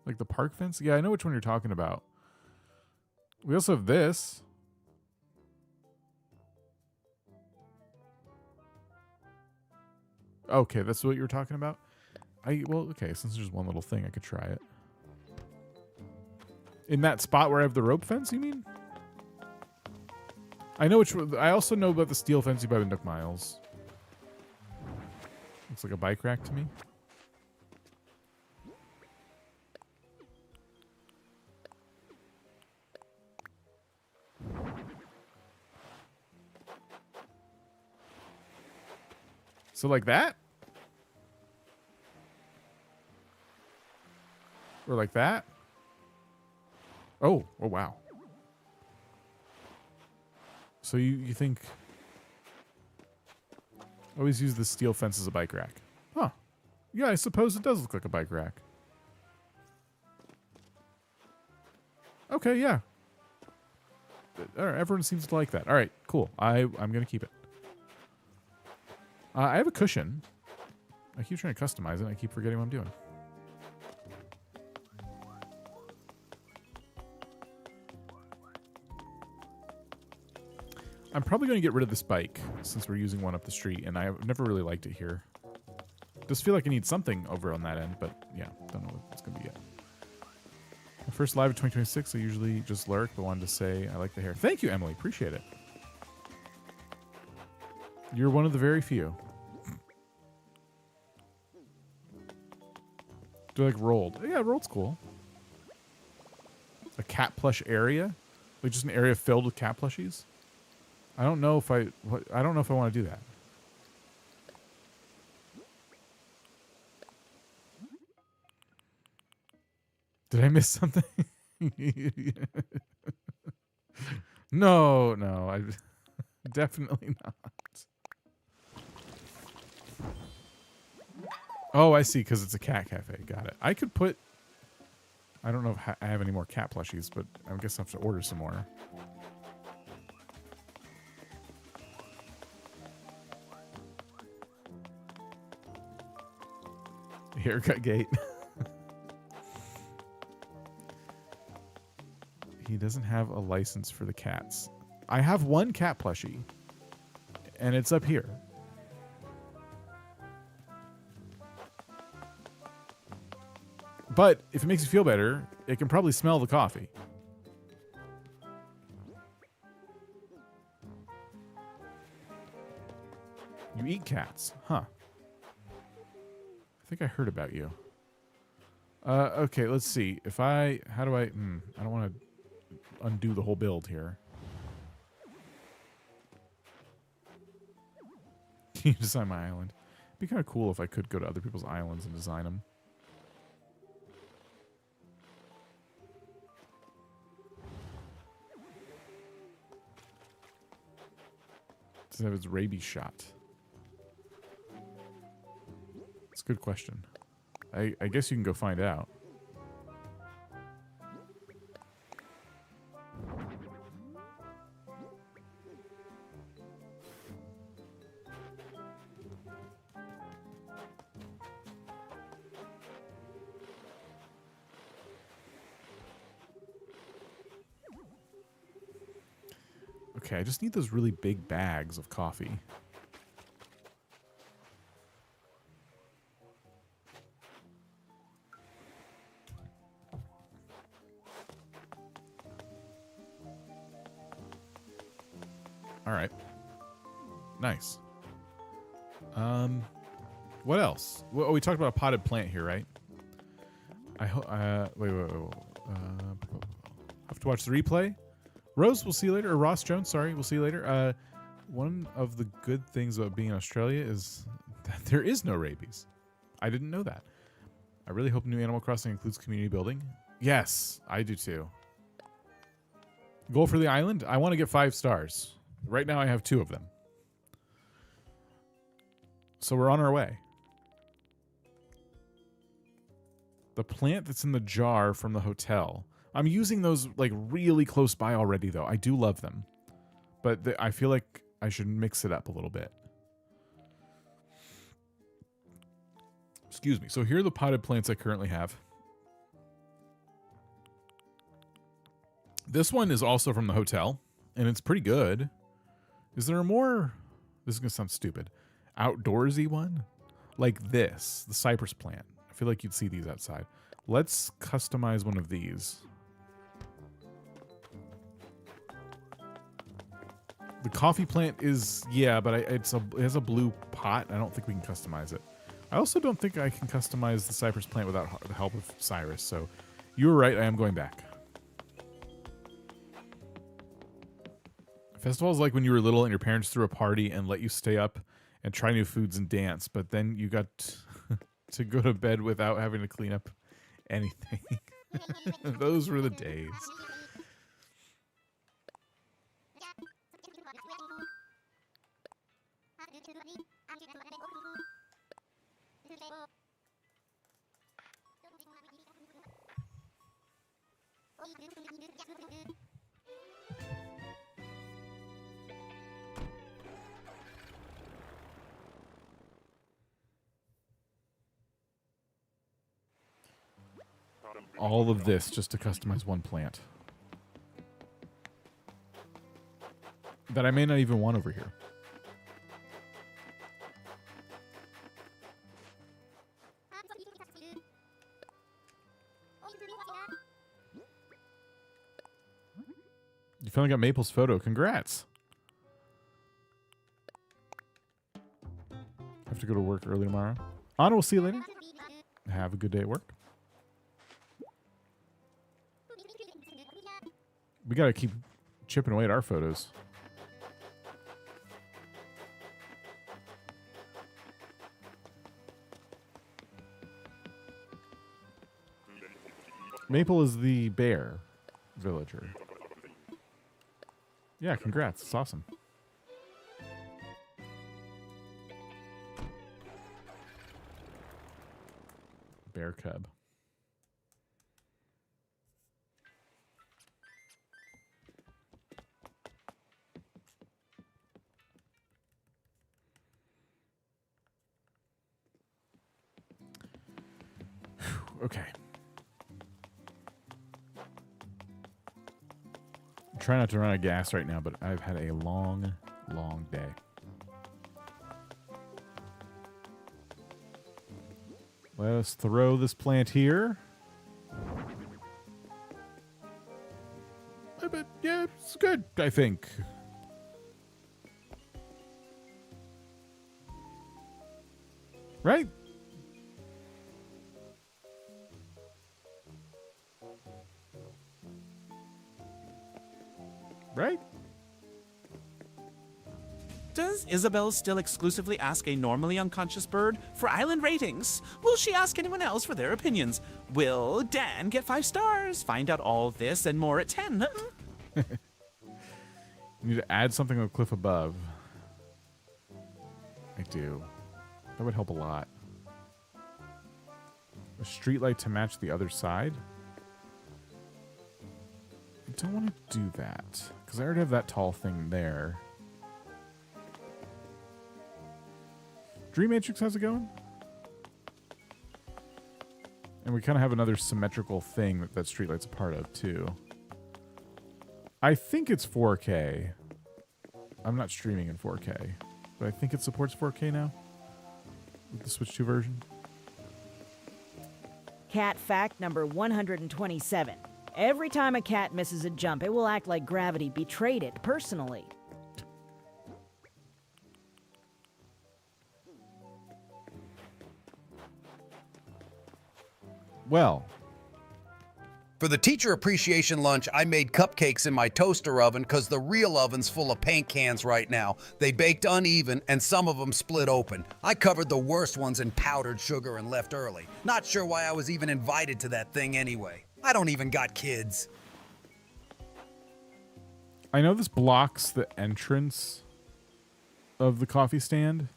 Like the park fence? Yeah, I know which one you're talking about. We also have this. Okay, that's what you're talking about? Well, okay, since there's one little thing, I could try it. In that spot where I have the rope fence, you mean? I know I also know about the steel fence by the Nook Miles. Looks like a bike rack to me. So like that? Or like that? Oh wow. So you think... Always use the steel fence as a bike rack. Huh. Yeah, I suppose it does look like a bike rack. Okay, yeah. All right, everyone seems to like that. All right, cool. I'm going to keep it. I have a cushion. I keep trying to customize it. I keep forgetting what I'm doing. I'm probably going to get rid of this bike since we're using one up the street, and I've never really liked it here. Just feel like I need something over on that end, but yeah, don't know what it's going to be yet. My first live of 2026, I usually just lurk, but wanted to say I like the hair. Thank you, Emily. Appreciate it. You're one of the very few. Do I like rolled? Yeah, rolled's cool. A cat plush area? Like just an area filled with cat plushies? I don't know if I want to do that. Did I miss something? No, I definitely not. Oh, I see, because it's a cat cafe. Got it. I could put... I don't know if I have any more cat plushies, but I guess I have to order some more. Haircut gate. He doesn't have a license for the cats. I have one cat plushie, and it's up here. But if it makes you feel better, it can probably smell the coffee. You eat cats, huh? I think I heard about you. Okay, let's see. If I... How do I... I don't want to undo the whole build here. Can you design my island? It'd be kind of cool if I could go to other people's islands and design them. Does it have its rabies shot? It's a good question. I guess you can go find out. Okay, I just need those really big bags of coffee. All right. Nice. What else? Well, we talked about a potted plant here, right? I hope. Wait. Have to watch the replay. Rose, we'll see you later. Or Ross Jones, sorry, we'll see you later. One of the good things about being in Australia is that there is no rabies. I didn't know that. I really hope New Animal Crossing includes community building. Yes, I do too. Goal for the island? I want to get 5 stars. Right now I have 2 of them. So we're on our way. The plant that's in the jar from the hotel. I'm using those like really close by already though. I do love them. But I feel like I should mix it up a little bit. Excuse me. So here are the potted plants I currently have. This one is also from the hotel, and it's pretty good. Is there a more, this is going to sound stupid, outdoorsy one? Like this, the cypress plant. I feel like you'd see these outside. Let's customize one of these. The coffee plant is, yeah, but it has a blue pot. I don't think we can customize it. I also don't think I can customize the cypress plant without the help of Cyrus. So you were right. I am going back. Festival is like when you were little and your parents threw a party and let you stay up and try new foods and dance, but then you got to go to bed without having to clean up anything. Those were the days. All of this just to customize one plant that I may not even want over here. You finally got Maple's photo. Congrats. Have to go to work early tomorrow. Anna, we'll see you later. Have a good day at work. We gotta keep chipping away at our photos. Maple is the bear villager. Yeah, congrats. It's awesome. Bear cub. Okay. I'm trying not to run out of gas right now, but I've had a long, long day. Let us throw this plant here. But yeah, it's good, I think. Right? Right? Does Isabel still exclusively ask a normally unconscious bird for island ratings? Will she ask anyone else for their opinions? Will Dan get 5 stars? Find out all this and more at 10. You need to add something on the cliff above. I do. That would help a lot. A streetlight to match the other side? I don't want to do that, because I already have that tall thing there. Dream Matrix, how's it going? And we kind of have another symmetrical thing that streetlight's a part of, too. I think it's 4K. I'm not streaming in 4K, but I think it supports 4K now with the Switch 2 version. Cat fact number 127. Every time a cat misses a jump, it will act like gravity betrayed it personally. Well, For the teacher appreciation lunch, I made cupcakes in my toaster oven because the real oven's full of paint cans right now. They baked uneven and some of them split open. I covered the worst ones in powdered sugar and left early. Not sure why I was even invited to that thing anyway. I don't even got kids. I know this blocks the entrance of the coffee stand,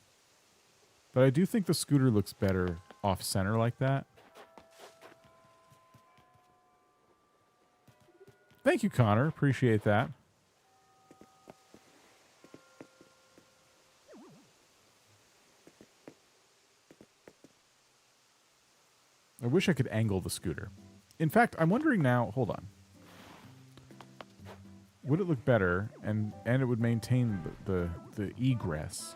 but I do think the scooter looks better off center like that. Thank you, Connor. Appreciate that. I wish I could angle the scooter. In fact, I'm wondering now, hold on. Would it look better and it would maintain the egress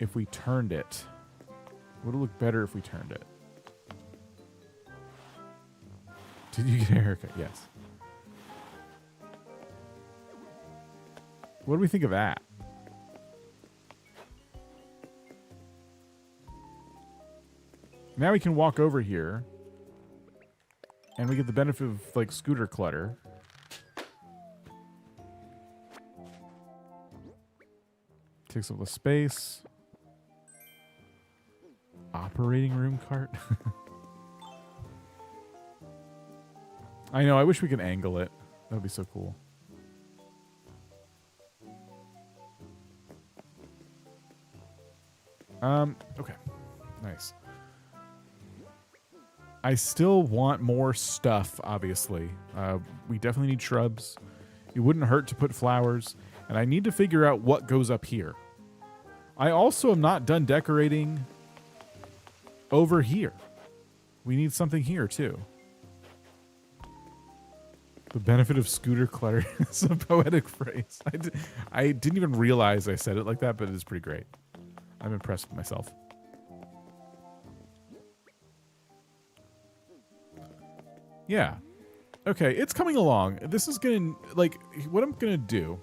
if we turned it? Would it look better if we turned it? Did you get a haircut? Yes. What do we think of that? Now we can walk over here and we get the benefit of like scooter clutter. Takes up the space. Operating room cart. I know, I wish we could angle it. That would be so cool. Okay. Nice. I still want more stuff, obviously. We definitely need shrubs. It wouldn't hurt to put flowers. And I need to figure out what goes up here. I also am not done decorating over here. We need something here, too. The benefit of scooter clutter is a poetic phrase. I didn't even realize I said it like that, but it is pretty great. I'm impressed with myself. Yeah. Okay, it's coming along. This is gonna, like, what I'm gonna do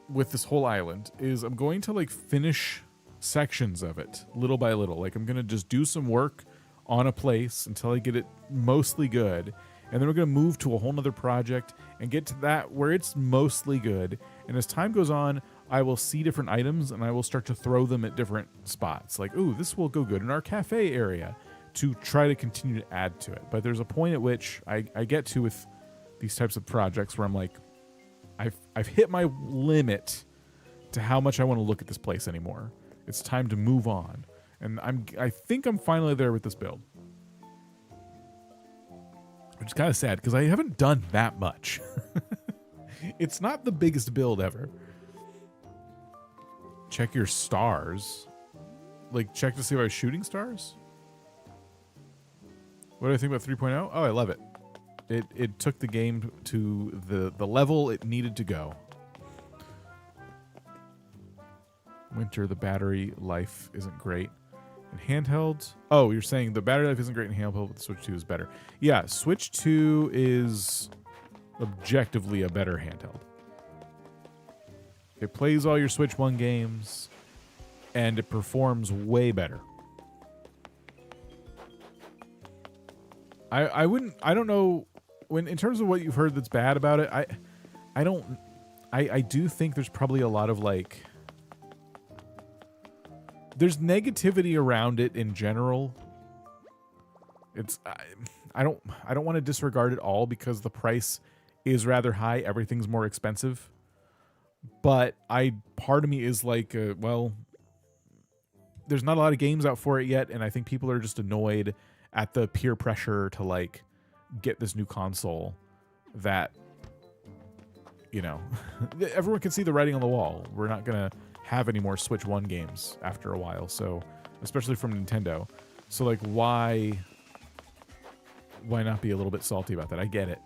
with this whole island is I'm going to, like, finish sections of it little by little. Like, I'm gonna just do some work on a place until I get it mostly good. And then we're going to move to a whole nother project and get to that where it's mostly good. And as time goes on, I will see different items and I will start to throw them at different spots. Like, ooh, this will go good in our cafe area, to try to continue to add to it. But there's a point at which I get to with these types of projects where I'm like, I've hit my limit to how much I want to look at this place anymore. It's time to move on. And I think I'm finally there with this build. Which is kind of sad because I haven't done that much. It's not the biggest build ever. Check your stars. Like, check to see if I was shooting stars? What do I think about 3.0? Oh, I love it. It took the game to the level it needed to go. Winter, the battery life isn't great. And handheld? Oh, you're saying the battery life isn't great in handheld, but the Switch 2 is better. Yeah, Switch 2 is objectively a better handheld. It plays all your Switch 1 games, and it performs way better. I don't know when in terms of what you've heard that's bad about it, I do think there's probably a lot of like there's negativity around it in general. I don't want to disregard it all because the price is rather high. Everything's more expensive. But part of me is like, well, there's not a lot of games out for it yet, and I think people are just annoyed at the peer pressure to like get this new console that, you know, everyone can see the writing on the wall. We're not gonna have any more Switch 1 games after a while, so especially from Nintendo. So like why not be a little bit salty about that? I get it.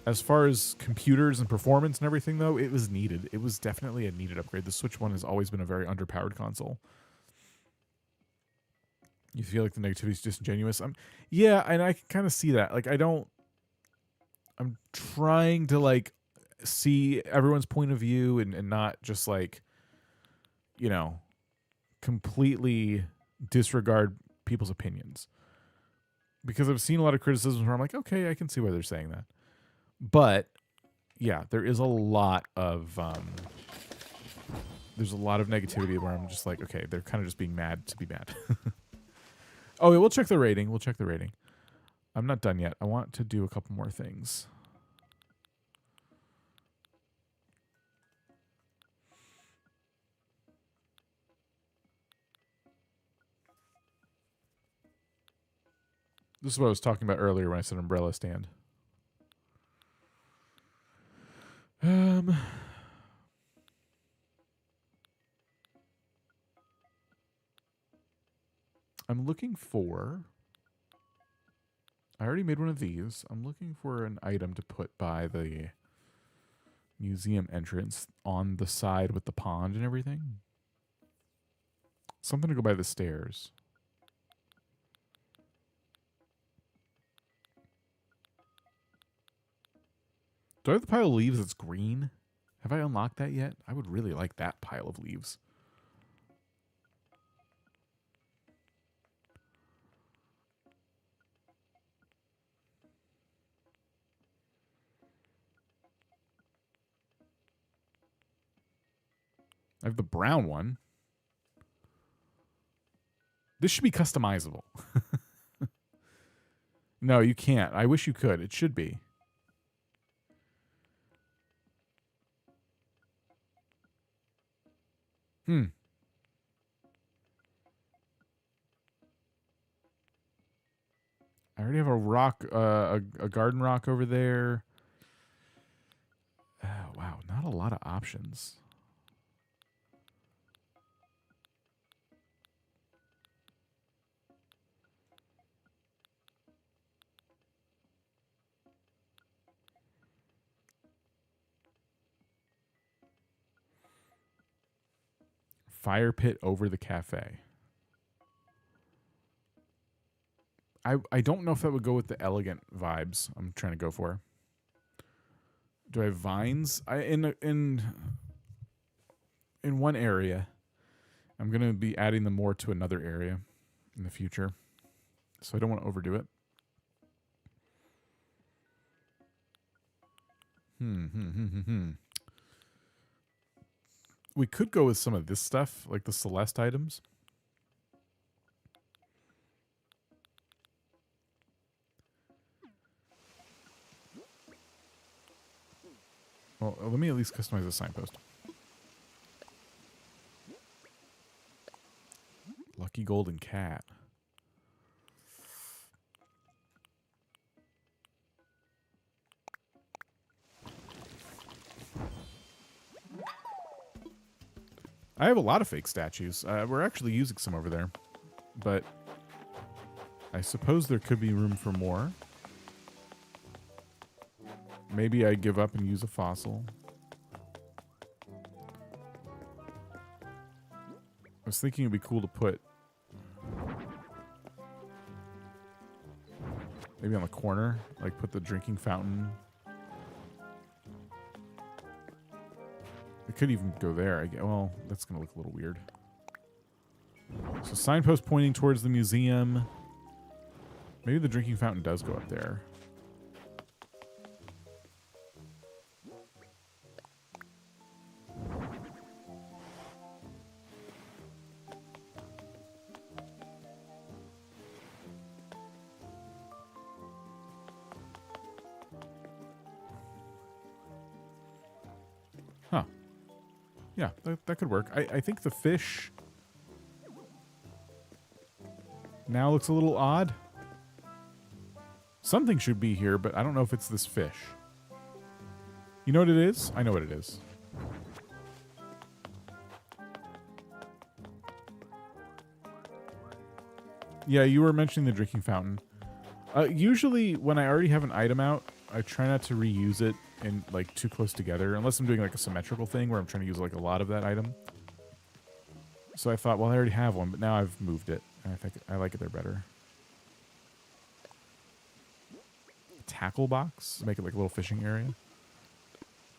As far as computers and performance and everything, though, it was needed. It was definitely a needed upgrade. The Switch 1 has always been a very underpowered console. You feel like the negativity is disingenuous? Yeah, and I can kind of see that. Like, I'm trying to, like, see everyone's point of view and not just, like, you know, completely disregard people's opinions. Because I've seen a lot of criticisms where I'm like, okay, I can see why they're saying that. But yeah, there is a lot of negativity where I'm just like, okay, they're kind of just being mad to be mad. Oh, yeah, we'll check the rating. I'm not done yet. I want to do a couple more things. This is what I was talking about earlier when I said umbrella stand. I'm looking for... I already made one of these. I'm looking for an item to put by the museum entrance on the side with the pond and everything. Something to go by the stairs. Do I have the pile of leaves that's green? Have I unlocked that yet? I would really like that pile of leaves. I have the brown one. This should be customizable. No, you can't. I wish you could. It should be. I already have a rock, a garden rock over there. Oh, wow, not a lot of options. Fire pit over the cafe. I don't know if that would go with the elegant vibes I'm trying to go for. Do I have vines? In one area. I'm going to be adding them more to another area in the future. So I don't want to overdo it. We could go with some of this stuff, like the Celeste items. Well, let me at least customize the signpost. Lucky golden cat. I have a lot of fake statues. We're actually using some over there. But I suppose there could be room for more. Maybe I give up and use a fossil. I was thinking it'd be cool to put maybe on the corner, like put the drinking fountain. It could even go there. Well, that's going to look a little weird. So signpost pointing towards the museum. Maybe the drinking fountain does go up there. Yeah, that could work. I think the fish now looks a little odd. Something should be here, but I don't know if it's this fish. You know what it is? I know what it is. Yeah, you were mentioning the drinking fountain. Usually, when I already have an item out, I try not to reuse it in like too close together, unless I'm doing like a symmetrical thing where I'm trying to use like a lot of that item. So I thought, well, I already have one, but now I've moved it, and I think I like it there better. Tackle box, make it like a little fishing area.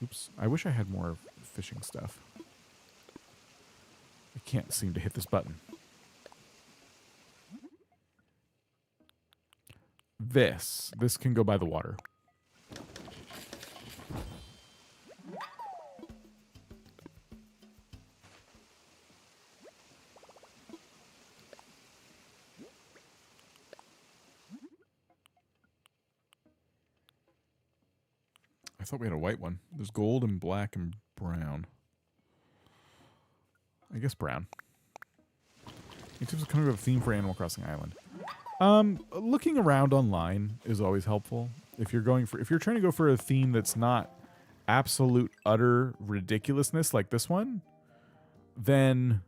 Oops, I wish I had more fishing stuff. I can't seem to hit this button. This can go by the water. I thought we had a white one. There's gold and black and brown. I guess brown. In terms of coming up with a theme for Animal Crossing Island. Looking around online is always helpful. If you're trying to go for a theme that's not absolute utter ridiculousness like this one, then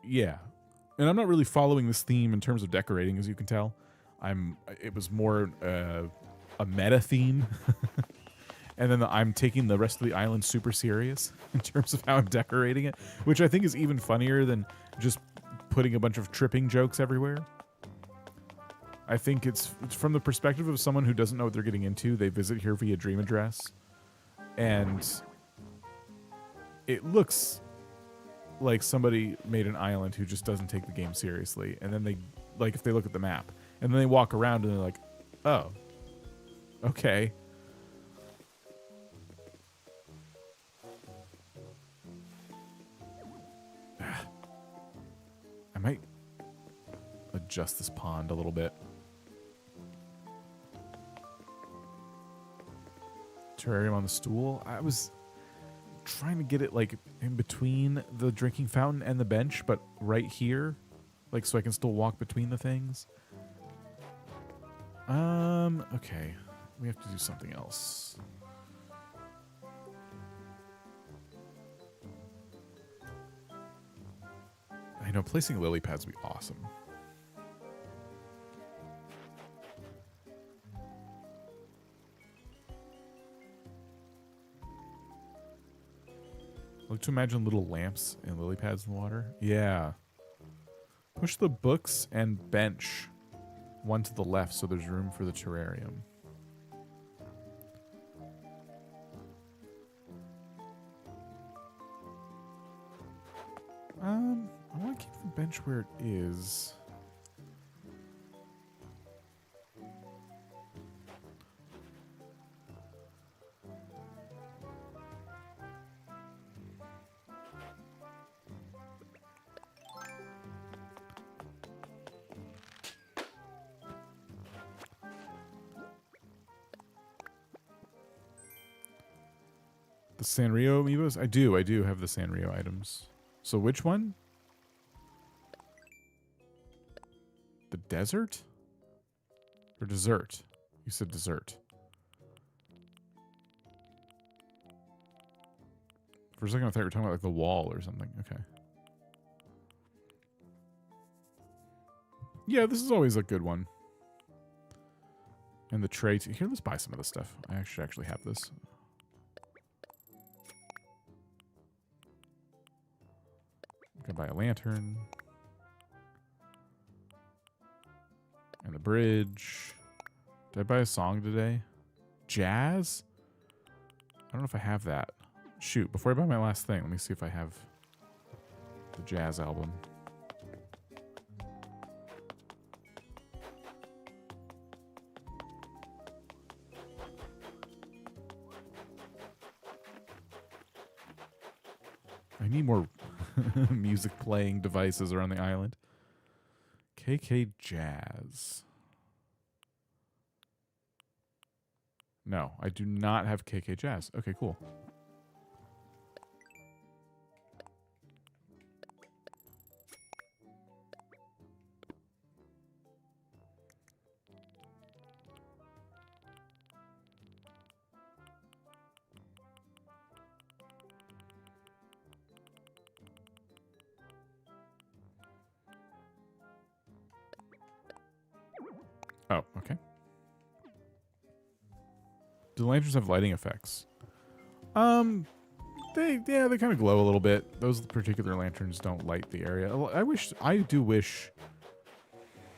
yeah. And I'm not really following this theme in terms of decorating, as you can tell. It was more a meta theme. And then I'm taking the rest of the island super serious in terms of how I'm decorating it, which I think is even funnier than just putting a bunch of tripping jokes everywhere. I think it's from the perspective of someone who doesn't know what they're getting into. They visit here via Dream Address, and it looks like somebody made an island who just doesn't take the game seriously. And then if they look at the map, and then they walk around and they're like, oh, okay. I might adjust this pond a little bit. Terrarium on the stool. I was trying to get it like in between the drinking fountain and the bench, but right here, like so I can still walk between the things. Okay. We have to do something else. I know placing lily pads would be awesome. I like to imagine little lamps and lily pads in the water. Yeah. Push the books and bench one to the left so there's room for the terrarium. I want to keep the bench where it is. The Sanrio amiibos? I do have the Sanrio items. So which one? The desert? Or dessert? You said dessert. For a second I thought you were talking about like the wall or something. Okay. Yeah, this is always a good one. And the tray. Here, let's buy some of this stuff. I should actually have this. I'm gonna buy a lantern. And the bridge. Did I buy a song today? Jazz? I don't know if I have that. Shoot, before I buy my last thing, let me see if I have the jazz album. I need more music playing devices around the island. KK Jazz. No, I do not have KK Jazz. Okay, cool. Do the lanterns have lighting effects? They kind of glow a little bit. Those particular lanterns don't light the area. I do wish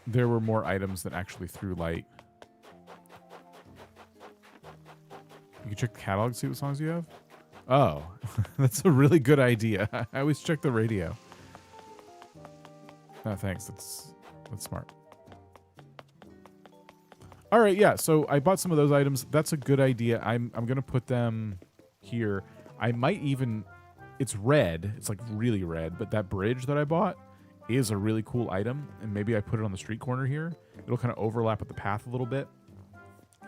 there were more items that actually threw light. You can check the catalog, see what songs you have. Oh, that's a really good idea. I always check the radio. No, thanks. That's smart. All right, yeah. So I bought some of those items. That's a good idea. I'm gonna put them here. I might even. It's red. It's like really red. But that bridge that I bought is a really cool item, and maybe I put it on the street corner here. It'll kind of overlap with the path a little bit.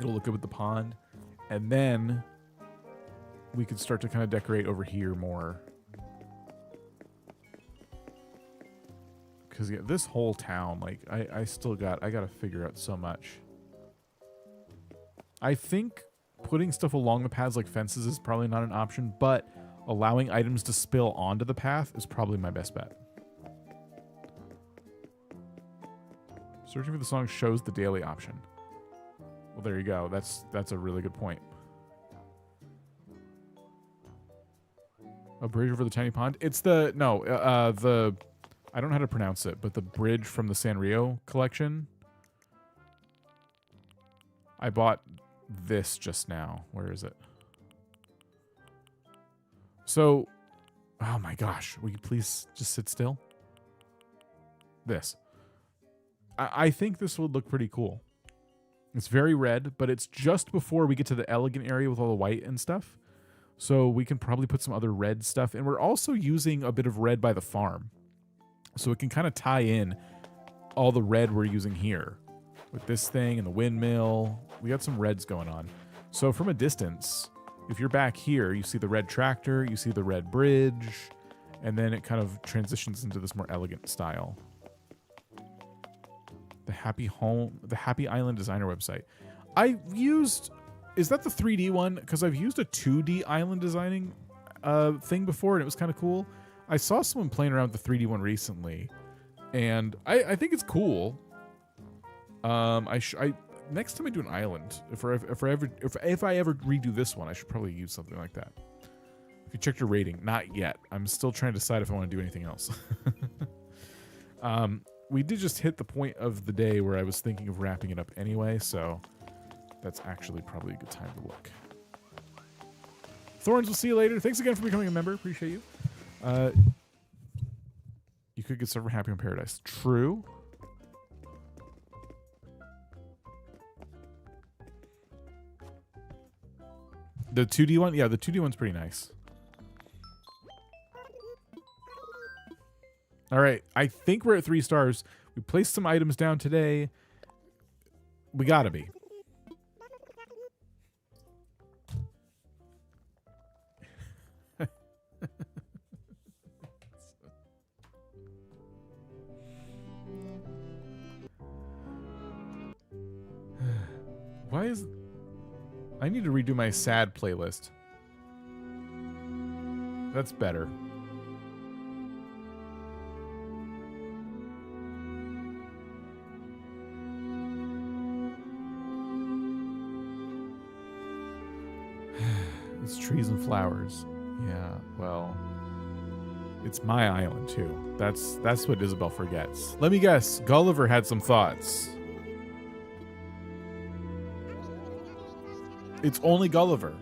It'll look good with the pond, and then we could start to kind of decorate over here more. Because yeah, this whole town, like I gotta figure out so much. I think putting stuff along the paths like fences is probably not an option, but allowing items to spill onto the path is probably my best bet. Searching for the song shows the daily option. Well, there you go. That's a really good point. A bridge over the tiny pond? It's the I don't know how to pronounce it, but the bridge from the Sanrio collection. I bought this just now. Where is it? So, oh my gosh, will you please just sit still? This. I think this would look pretty cool. It's very red, but it's just before we get to the elegant area with all the white and stuff. So we can probably put some other red stuff. And we're also using a bit of red by the farm. So it can kind of tie in all the red we're using here. With this thing and the windmill. We got some reds going on. So from a distance, if you're back here, you see the red tractor, you see the red bridge, and then it kind of transitions into this more elegant style. The Happy Island Designer website. Is that the 3D one? Because I've used a 2D island designing thing before, and it was kind of cool. I saw someone playing around with the 3D one recently, and I think it's cool. Next time I do an island, if I ever redo this one, I should probably use something like that. If you checked your rating, not yet. I'm still trying to decide if I want to do anything else. We did just hit the point of the day where I was thinking of wrapping it up anyway, so that's actually probably a good time to look. Thorns, we'll see you later. Thanks again for becoming a member. Appreciate you. You could get stuff from Happy Home Paradise. True. The 2D one? Yeah, the 2D one's pretty nice. All right. I think we're at 3 stars. We placed some items down today. We gotta be. Why is... I need to redo my sad playlist. That's better. It's trees and flowers. Yeah, well, it's my island too. That's what Isabel forgets. Let me guess, Gulliver had some thoughts. It's only Gulliver.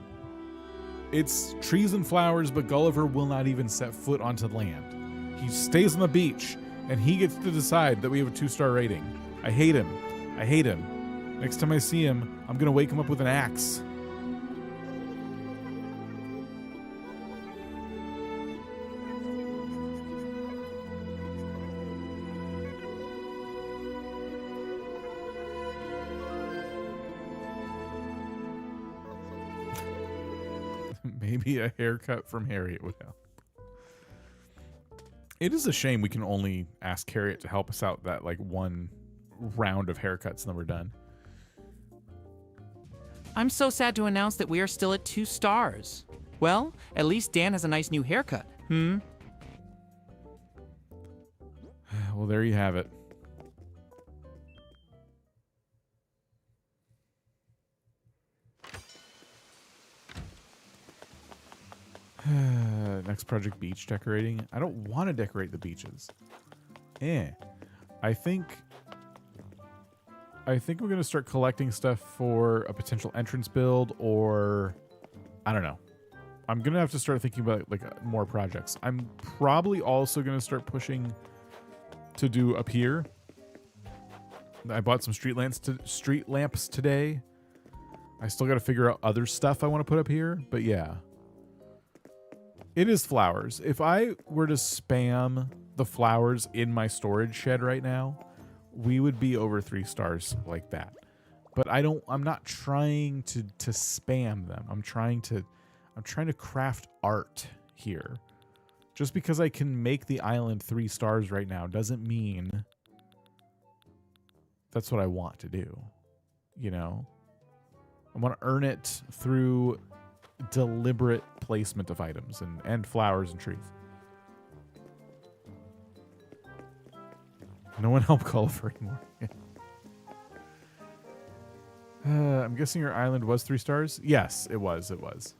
It's trees and flowers, but Gulliver will not even set foot onto land. He stays on the beach, and he gets to decide that we have a 2-star rating. I hate him. I hate him. Next time I see him, I'm gonna wake him up with an axe. Maybe a haircut from Harriet would help. It is a shame we can only ask Harriet to help us out that like one round of haircuts and then we're done. I'm so sad to announce that we are still at 2 stars. Well, at least Dan has a nice new haircut. Well, there you have it. Next project, beach decorating. I don't want to decorate the beaches. I think we're going to start collecting stuff for a potential entrance build, or I don't know. I'm going to have to start thinking about like more projects. I'm probably also going to start pushing to do up here. I bought some street lamps today. I still got to figure out other stuff I want to put up here, but yeah. It is flowers. If I were to spam the flowers in my storage shed right now, we would be over 3 stars like that. But I'm not trying to spam them. I'm trying to craft art here. Just because I can make the island 3 stars right now doesn't mean that's what I want to do. You know? I want to earn it through deliberate placement of items and flowers and trees. No one help Gulliver anymore. I'm guessing your island was 3 stars? Yes, it was. It was.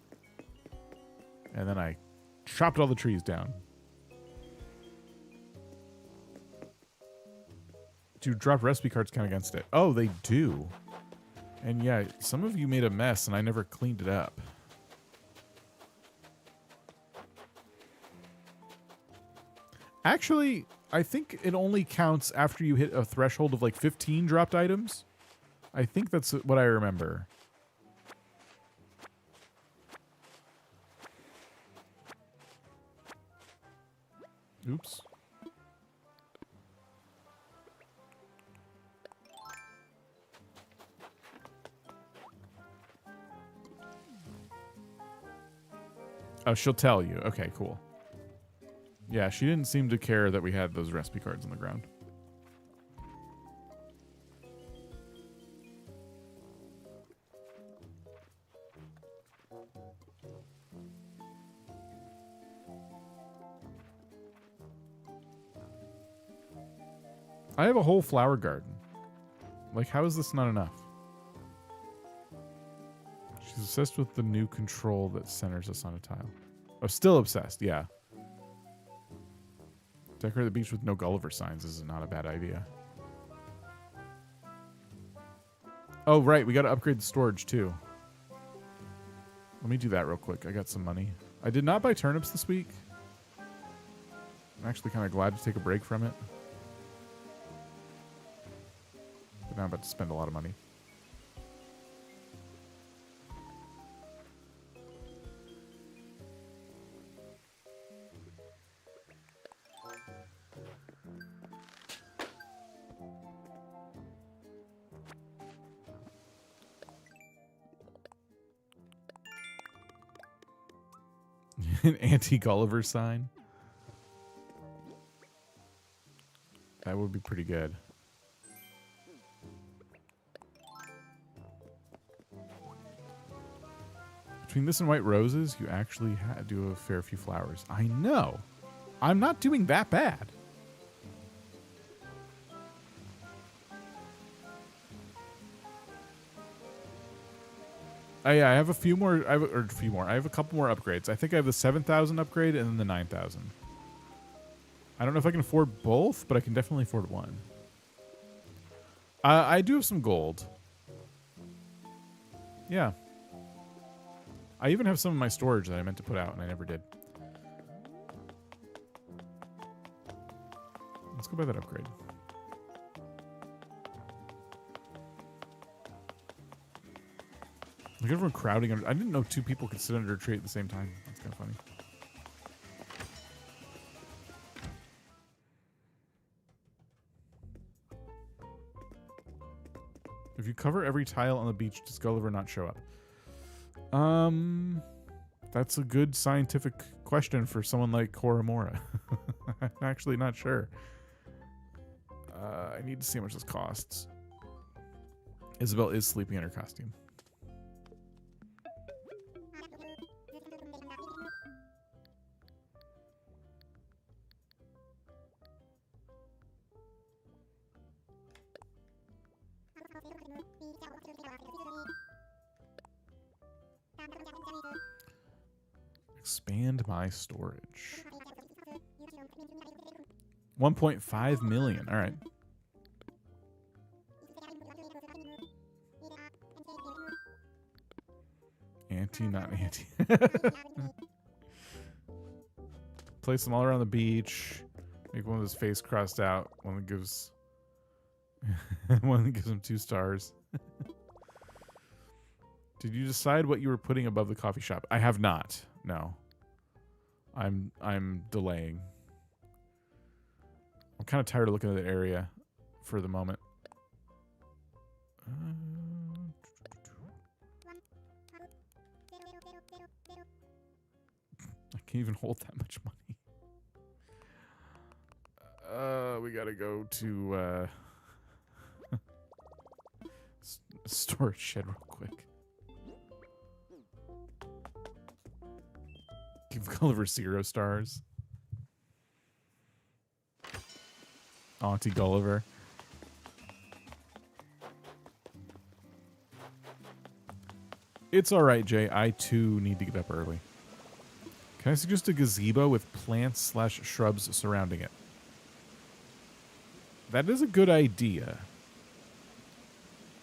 And then I chopped all the trees down. Do drop recipe cards count against it? Oh, they do. And yeah, some of you made a mess and I never cleaned it up. Actually, I think it only counts after you hit a threshold of like 15 dropped items. I think that's what I remember. Oops. Oh, she'll tell you. Okay, cool. Yeah, she didn't seem to care that we had those recipe cards on the ground. I have a whole flower garden. Like, how is this not enough? She's obsessed with the new control that centers us on a tile. Oh, still obsessed, yeah. Decorate the beach with no Gulliver signs is not a bad idea. Oh, right, we got to upgrade the storage, too. Let me do that real quick. I got some money. I did not buy turnips this week. I'm actually kind of glad to take a break from it. But now I'm about to spend a lot of money. An anti-Gulliver sign. That would be pretty good. Between this and white roses, you actually do a fair few flowers. I know. I'm not doing that bad. Yeah, I have a few more. I have a couple more upgrades. I think I have the 7,000 upgrade and then the 9,000. I don't know if I can afford both, but I can definitely afford one. I do have some gold. Yeah. I even have some of my storage that I meant to put out and I never did. Let's go buy that upgrade. Look at everyone crowding under. I didn't know 2 people could sit under a tree at the same time. That's kind of funny. If you cover every tile on the beach, does Gulliver not show up? That's a good scientific question for someone like Koromora. I'm actually not sure. I need to see how much this costs. Isabel is sleeping in her costume. Expand my storage. 1.5 million. All right. Anti, not anti. Place them all around the beach. Make one with his face crossed out. One that gives him 2 stars. Did you decide what you were putting above the coffee shop? I have not. No. I'm delaying. I'm kind of tired of looking at that area for the moment. I can't even hold that much money. We gotta go to storage shed real quick. Give Gulliver 0 stars. Auntie Gulliver. It's all right, Jay. I too need to get up early. Can I suggest a gazebo with plants / shrubs surrounding it? That is a good idea.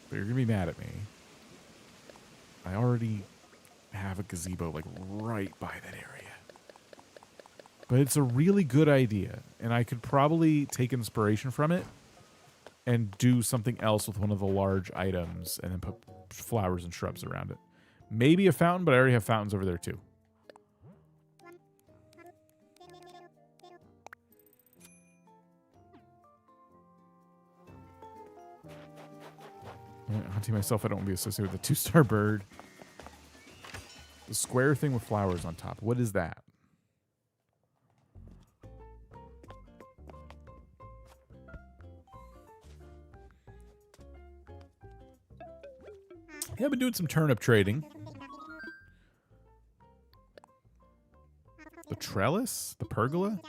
But you're going to be mad at me. I already have a gazebo like right by that area. But it's a really good idea. And I could probably take inspiration from it and do something else with one of the large items and then put flowers and shrubs around it. Maybe a fountain, but I already have fountains over there too. Hunting myself, I don't want to be associated with a 2-star bird. The square thing with flowers on top. What is that? Yeah, I've been doing some turnip trading. The trellis? The pergola?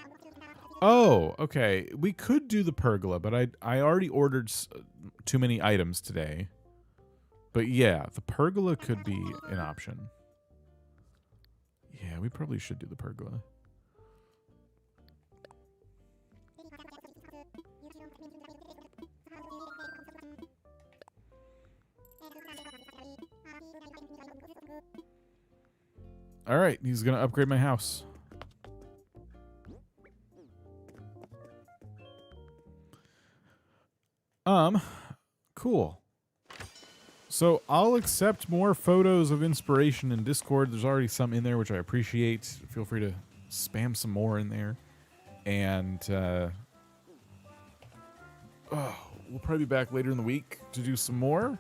Oh, okay. We could do the pergola, but I already ordered too many items today. But yeah, the pergola could be an option. Yeah, we probably should do the pergola. All right, he's going to upgrade my house. Cool. So I'll accept more photos of inspiration in Discord. There's already some in there, which I appreciate. Feel free to spam some more in there. And we'll probably be back later in the week to do some more.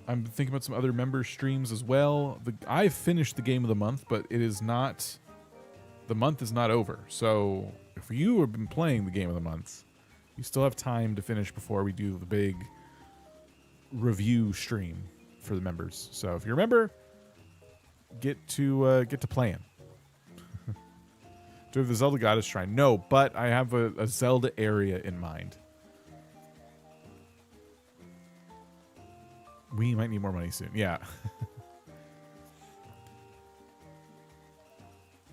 I'm thinking about some other member streams as well. I've finished the game of the month, but it is not... The month is not over. So if you have been playing the game of the month, you still have time to finish before we do the big review stream for the members. So if you're a member, get to playing. Do you have the Zelda Goddess Shrine? No, but I have a Zelda area in mind. We might need more money soon. Yeah.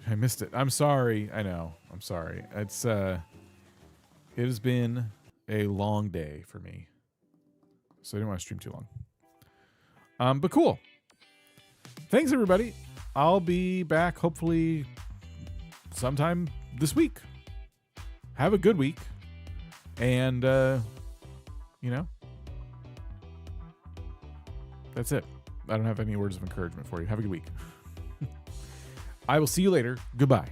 I missed it. I'm sorry. I know. I'm sorry. It's it has been a long day for me. So I didn't want to stream too long. But cool. Thanks, everybody. I'll be back hopefully sometime this week. Have a good week. And, you know, that's it. I don't have any words of encouragement for you. Have a good week. I will see you later. Goodbye.